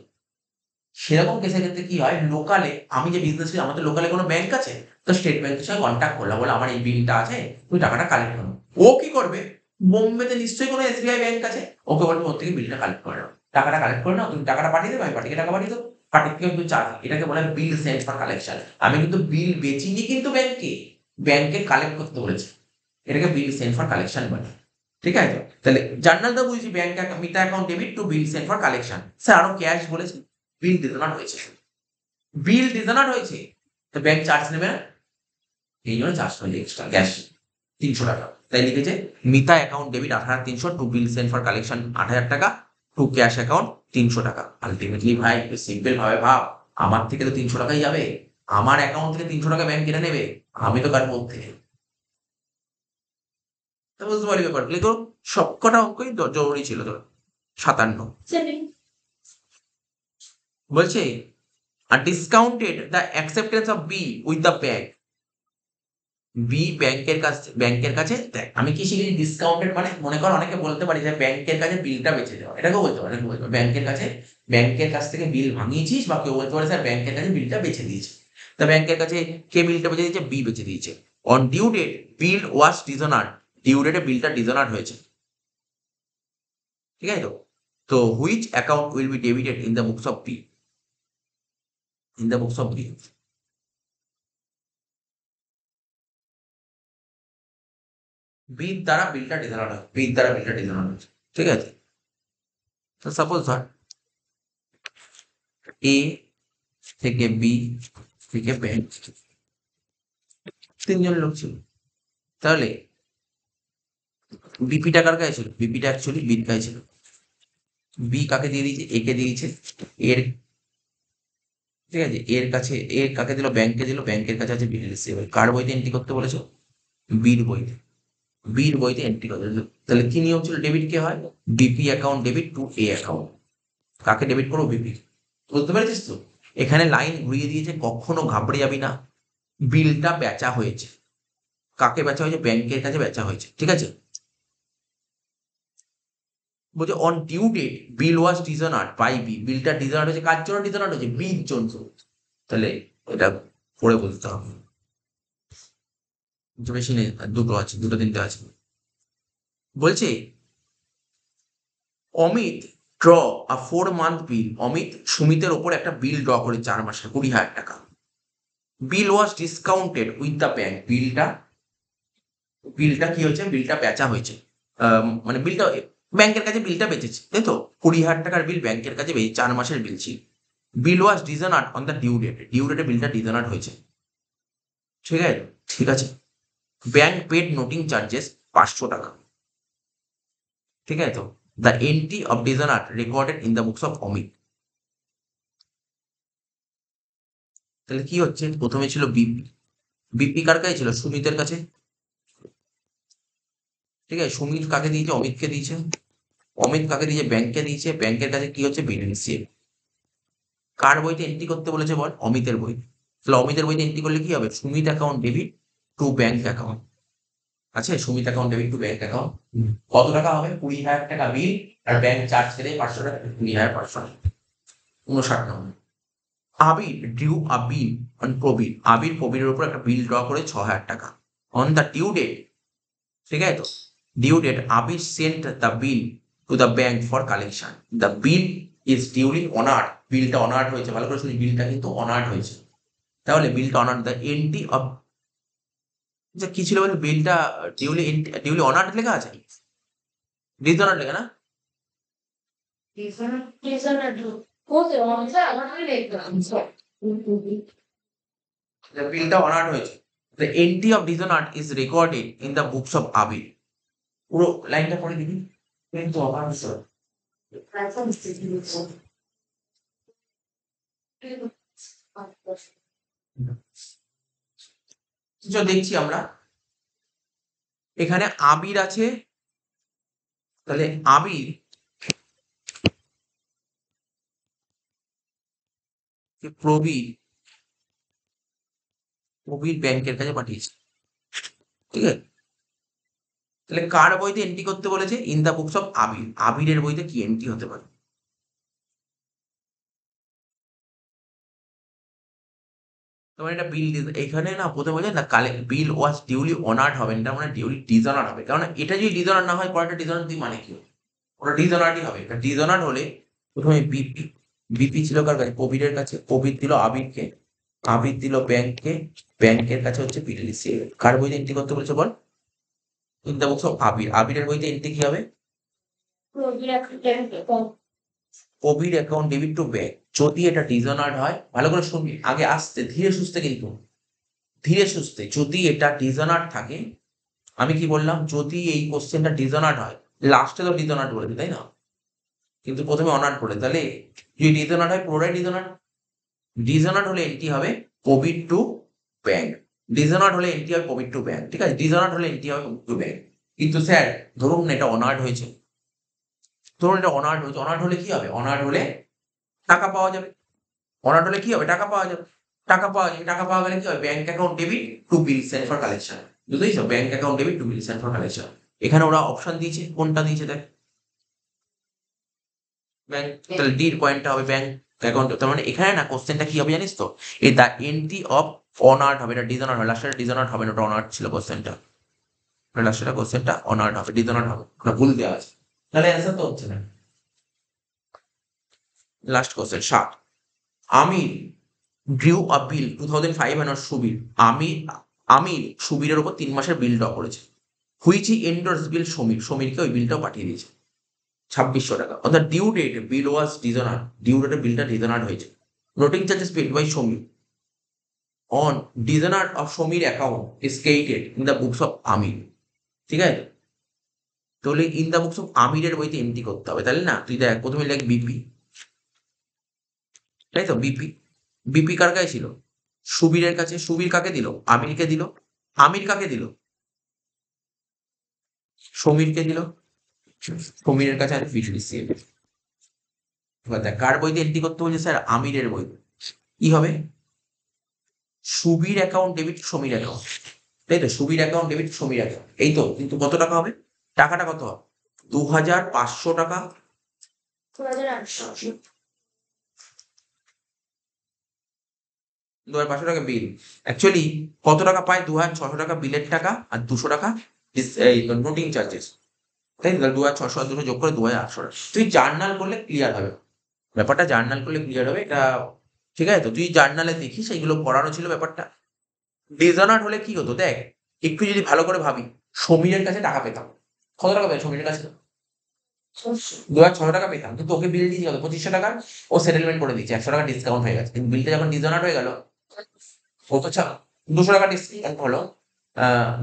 সেরকম কেসের ক্ষেত্রে কি হয়, লোকালে আমি যে বিজনেস করি, আমাদের লোকালে কোনো ব্যাংক আছে, তো স্টেট ব্যাংকের সঙ্গে কন্ট্যাক্ট করলাম, বলে আমার এই বিলটা আছে, তুমি টাকাটা কালেক্ট করো। ও কি করবে? বোম্বেতে নিশ্চয়ই কোনো এসবিআই ব্যাংক আছে, ওকে বলবে ওর থেকে বিলটা কালেক্ট করে নাও, টাকাটা কালেক্ট করে নাও, তুমি টাকাটা পাঠিয়ে দেবে, আমি পাঠিয়ে টাকা পাঠিয়ে দেবো। পাঠিয়ে থেকে কিন্তু চার্জ, এটাকে বলে বিল সেন্ড ফর কালেকশন। আমি কিন্তু বিল বেচিনি কিন্তু ব্যাংকে, ব্যাংকে কালেক্ট করতে বলেছে, এটাকে বিল সেন্ড ফর কালেকশন বলে। ঠিক আছে, তাহলে জার্নালটা বুঝছি, ব্যাংক মিটা account debit to bill send for collection. Sir আরো ক্যাশ বলেছে, বিল ডিজনার হয়েছে, বিল ডিজনার হয়েছে, তো ব্যাংক চার্জ নেবে না, এই জন্য চার্জ হয়েছে এক্সট্রা ক্যাশ 300 টাকা। তাই লিখেছে Mita account debit 8,300 to bill send for collection 8,000 টাকা টু ক্যাশ অ্যাকাউন্ট 300 টাকা। আলটিমেটলি ভাই সিম্পল ভাবে ভাব, আমার থেকে তো 300 টাকাই যাবে, আমার অ্যাকাউন্ট থেকে 300 টাকা ব্যাংক কেটে নেবে, আমি তো কার মধ্যে। বুঝতে পারি ব্যাপার, লিখো সবকটা অঙ্কই জরুরি ছিল তোর। 57 Seven. বলছে আর discounted the acceptance of B with the bank. B ব্যাংকের কাছে দেখ, আমি কি শিখেছি ডিসকাউন্টেড মানে, মনে কর অনেকে বলতে পারি যে ব্যাংকের কাছে বিলটা বেঁচে যাওয়া, এটাকেও বলতে পারে, ব্যাংকের কাছ থেকে বিল ভাঙিয়েছিস, বা কেউ বলতে পারে স্যার ব্যাংকের কাছে বিলটা বেঁচে দিয়েছে। তা ব্যাংকের কাছে কে বিলটা বেঁচে দিয়েছে? বি বেঁচে দিয়েছে। On due date bill was dishonoured, due ডেটে বিলটা ডিজনার্ড হয়েছে। ঠিক আছে তো? তো which account will be debited in the books of B? In the books of B বির দ্বারা বিলটা ডিজনার্ড হয়, বির দ্বারা বিলটা ডিজনার্ড হয়েছে। ঠিক আছে, তো সাপোজ ধর এ থেকে বি থেকে ব্যাংক, তিনজন লোক ছিল, তাহলে বিপি টাকার কাছে ছিল, বিপিটা অ্যাকচুয়ালি বির কাছে ছিল। বি কাকে দিয়ে দিয়েছে? এ কে দিয়েছে। এর, ঠিক আছে, এর কাছে এ কাকে দিল? ব্যাংকে দিল, ব্যাংকের কাছে আছে বিল রিসিভেবল। কার বইতে এন্ট্রি করতে বলেছো? বির বইতে। বির বইতে এন্ট্রি করতে, তাহলে কি নিয়ম ছিল? ডেবিট কে হয়? BP account debit to A account. কাকে ডেবিট করবো? বিপি। বুঝতে পেরেছিস তো? এখানে লাইন ঘুরিয়ে দিয়েছে, কখনো ঘাবড়ে যাবি না। বিলটা বেচা হয়েছে, কাকে বেচা হয়েছে? ব্যাংকের কাছে বেচা হয়েছে। ঠিক আছে, বলছে on due date bill was dishonoured by B, বিলটা ডিজনার্ড হয়েছে, কার জন্য ডিজনার্ড হয়েছে? বির জন্য। তাহলে এটা পড়ে বলতে হবে, বেশি নেই, দুটো আছে, দুটো তিনটে আছে। বলছে অমিত ড্র আ 4 month বিল, অমিত সুমিতের ওপর একটা বিল ড্র করে 4 মাসের 20,000 টাকা। বিল ওয়াজ ডিসকাউন্টেড উইথ দ্য ব্যাংক, বিলটা কি হয়েছে? বিলটা বেচা হয়েছে, মানে বিলটা ব্যাংকের কাছে বিলটা বেচেছে, তাই তো? 20,000 টাকার বিল ব্যাংকের কাছে 4 মাসের বিল ছিল। Bill was dishonoured on the due date, due ডেটে বিলটা ডিজনার্ড হয়েছে। ঠিক আছে, ঠিক আছে। ব্যাংক পেড নোটিং চার্জেস 500 টাকা। ঠিক আছে তো? The entry of dishonoured recorded in the books of Amit. তাহলে কি হচ্ছে? প্রথমে ছিল বিপি, বিপি কার কাছে ছিল? সুমিতের কাছে। ঠিক আছে, সুমিত কাকে দিয়েছে? অমিতকে দিয়েছে। অমিত কাকে দিয়েছে? ব্যাংকে দিয়েছে, ব্যাংকের কাছে কি হচ্ছে? বিল রিসিভ। কার বইতে এন্ট্রি করতে বলেছে বল? অমিতের বই। তাহলে অমিতের বইতে এন্ট্রি করলে কি হবে? Sumit account debit to bank account আছে, Sumit account debit to bank account. কত টাকা হবে? 20,000 টাকা বিল, আর ব্যাংক চার্জ করে 500 টাকা, 20,500, 59 number. Abir drew a bill on Prabir. Abir প্রবীরের উপর একটা বিল ড্র করে 6,000 টাকা। অন দ্য ডিউ ডেট, ঠিক আছে তো, due date Abir sent the bill to the bank for collection. The bill is duly honoured. বিলটা অনার্ড হয়েছে, ভালো করে শুনি, বিলটা কিন্তু অনার্ড হয়েছে। তাহলে বিলটা অনার্ড, দ্য এন্ট্রি অফ, যে কি ছিল বলতো, বিলটা ডিউলি অনার্ড লেখা আছে, ডিসঅনার্ড লেখা না? বিলটা অনার্ড হয়েছে। The entry of dishonoured is recorded in the books of Abir. পুরো লাইনটা পড়ে দেখি। কিন্তু অনার্ড, দেখছি আমরা এখানে আবির আছে, তাহলে আবির প্রবীর, প্রবীর ব্যাংকের কাছে পাঠিয়েছে, ঠিক আছে। তাহলে কার বইতে এন্ট্রি করতে বলেছে? ইন দা বুকস অফ আবির। আবিরের বইতে কি এন্ট্রি হতে পারে? তোমার এটা বিল, এখানে না প্রথমে বলছে না, বিল ওয়াজ ডিউলি অনার্ড হবে, এটা মানে ডিউলি ডিসঅনার্ড হবে। কারণ এটা যদি ডিসঅনার্ড না হয়, পরেরটা ডিসঅনার্ড দিই মানে কি? ওটা ডিসঅনার্ডই হবে। এটা ডিসঅনার্ড হলে প্রথমে বিপি, বিপি ছিল কার কাছে? প্রবীরের কাছে। প্রবীর দিল আবিরকে, আবির দিল ব্যাংককে, ব্যাংকের কাছে হচ্ছে বিল রিসিভ। কার বইতে এন্ট্রি করতে বলেছে বল? ইন দা বুকস অফ আবির। আবিরের বইতে এন্ট্রি কি হবে? Prabir account debit to bank. যদি এটা ডিসঅনার্ড হয়, ভালো করে শুনবি, আগে আসতে ধীরে সুস্থে, কিন্তু ধীরে সুস্থে, যদি এটা ডিসঅনার্ড থাকে, আমি কি বললাম? যদি এই কোশ্চেনটা ডিসঅনার্ড হয়, লাস্টে তো ডিসঅনার্ড বলেছে তাই না, কিন্তু প্রথমে অনার্ড বলে, তাহলে যদি ডিসঅনার্ড হয়, পুরোটাই ডিসঅনার্ড। ডিসঅনার্ড হলে এন্ট্রি হবে প্রবীর টু ব্যাংক। ডিসঅনার্ড হলে এন্ট্রি হবে প্রবীর টু ব্যাংক, ঠিক আছে। ডিসঅনার্ড হলে এন্ট্রি হবে প্রবীর টু ব্যাংক। কিন্তু স্যার ধরুন এটা অনার্ড হয়েছে, ধরুন এটা অনার্ড হয়েছে, অনার্ড হলে কি হবে? অনার্ড হলে টাকা পাওয়া যাবে। অনার্ড হলে কি হবে? টাকা পাওয়া যাবে। টাকা পাওয়া যাবে, টাকা পাওয়া গেলে কি হবে? Bank account debit to bill send for collection. বুঝতেইছো? Bank account debit to bill send for collection. এখানে ওরা অপশন দিয়েছে, কোনটা দিয়েছে দেখ, ব্যাংক, তাহলে ডির পয়েন্টটা হবে ব্যাংক অ্যাকাউন্ট। তার মানে এখানে না কোশ্চেনটা কি হবে জানিস তো? এই দ্য এন্ট্রি অফ অনার্ড হবে, এটা ডিসঅনার্ড হবে, লাস্টে ডিসঅনার্ড হবে না, ওটা অনার্ড ছিল কোশ্চেনটা, লাস্টে কোশ্চেনটা অনার্ড হবে, ডিসঅনার্ড হবে, ওটা ভুল দেওয়া আছে। তাহলে অ্যান্সার তো হচ্ছে না। Last question 7। Amir drew a bill 2005 on Subir. Amir সুবীরের উপর 3 মাসের বিল ড্র করেছে। Which he endorse bill Samir. সমীরকে ওই বিলটাও পাঠিয়ে দিয়েছে 2600 টাকা। On the due date bill was dishonoured. Due ডেটে বিলটা ডিসঅনার্ড হয়েছে। Noting charges paid by Samir on dishonoured of Samir account is credited in the books of Amir, ঠিক আছে। তাহলে ইন দ্য বুকস অফ আমিরের বইতে এন্ট্রি করতে হবে, তাহলে না, তুই দেখ প্রথমে লেখ বিপি, তাই তো। বিপি, বিপি কার কাছে ছিল? সুবীরের কাছে। সুবীর কাকে দিল? আমিরকে দিল। আমির কাকে দিল? সমীরকে দিল। সমীরের কাছে আছে ফিস রিসিভ। এবার দেখ কার বইতে এন্ট্রি করতে বলছে স্যার? আমিরের বই। কি হবে? Subir account debit Samir account, তাই তো। Subir account debit Samir account, এই তো। কিন্তু কত টাকা হবে? টাকাটা কত হবে? 2,500 টাকা। 2,500 টাকা বিল। অ্যাকচুয়ালি কত টাকা পায়? 2,600 টাকা বিলের টাকা, আর 200 টাকা এই নোটিং চার্জেস, তাই তো। 2,600 আর 200 যোগ করে 2,800 টাকা। তুই জার্নাল করলে ক্লিয়ার হবে ব্যাপারটা, জার্নাল করলে ক্লিয়ার হবে এটা, ঠিক আছে তো। তুই জার্নালে দেখিস, এইগুলো পড়ানো ছিল ব্যাপারটা। ডিসঅনার্ড হলে কি হতো দেখ, একটু যদি ভালো করে ভাবি, সমীরের কাছে টাকা পেতাম। কত টাকা পেতাম সমীরের কাছে? 2,600 টাকা পেতাম, কিন্তু ওকে বিল দিয়েছি কত? 2,500 টাকার। ও সেটেলমেন্ট করে দিচ্ছে, 100 টাকা ডিসকাউন্ট হয়ে গেছে। কিন্তু বিলটা যখন ডিসঅনার্ড হয়ে গেল, ও তো 200 টাকা ডিসকাউন্ট হলো।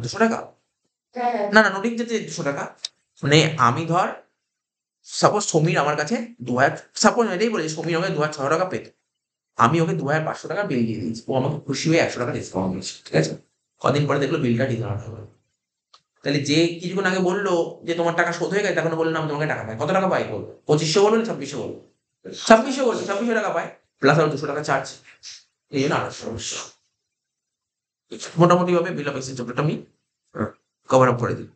200 টাকা, না না, নোটিং চার্জে 200 টাকা। মানে আমি ধর, সাপোজ সমীর আমার কাছে 2,000, সাপোজ এটাই বলেছি, সমীর আমাকে 2,600 টাকা পেত, আমি ওকে 2,500 টাকা বিল দিয়ে দিয়েছি, ও আমাকে খুশি হয়ে 100 টাকা ডিসকাউন্ট দিয়েছে, ঠিক আছে। কদিন পরে দেখলো বিলটা ডিসঅনার্ড হয়ে গেল। তাহলে যে কিছুক্ষণ আগে বললো যে তোমার টাকা শোধ হয়ে গেছে, তখন বললো না আমি তোমাকে টাকা পাই, কত টাকা পাই বলবো? 2500 বলবো না 2600 বলবো? 2600 বলবো, 2600 টাকা পাই, প্লাস আরো 200 টাকা চার্জ, এই জন্য 2800। মোটামুটি ভাবে বিল অফ এক্সচেঞ্জ চ্যাপ্টারটা আমি কভার আপ করে দিই।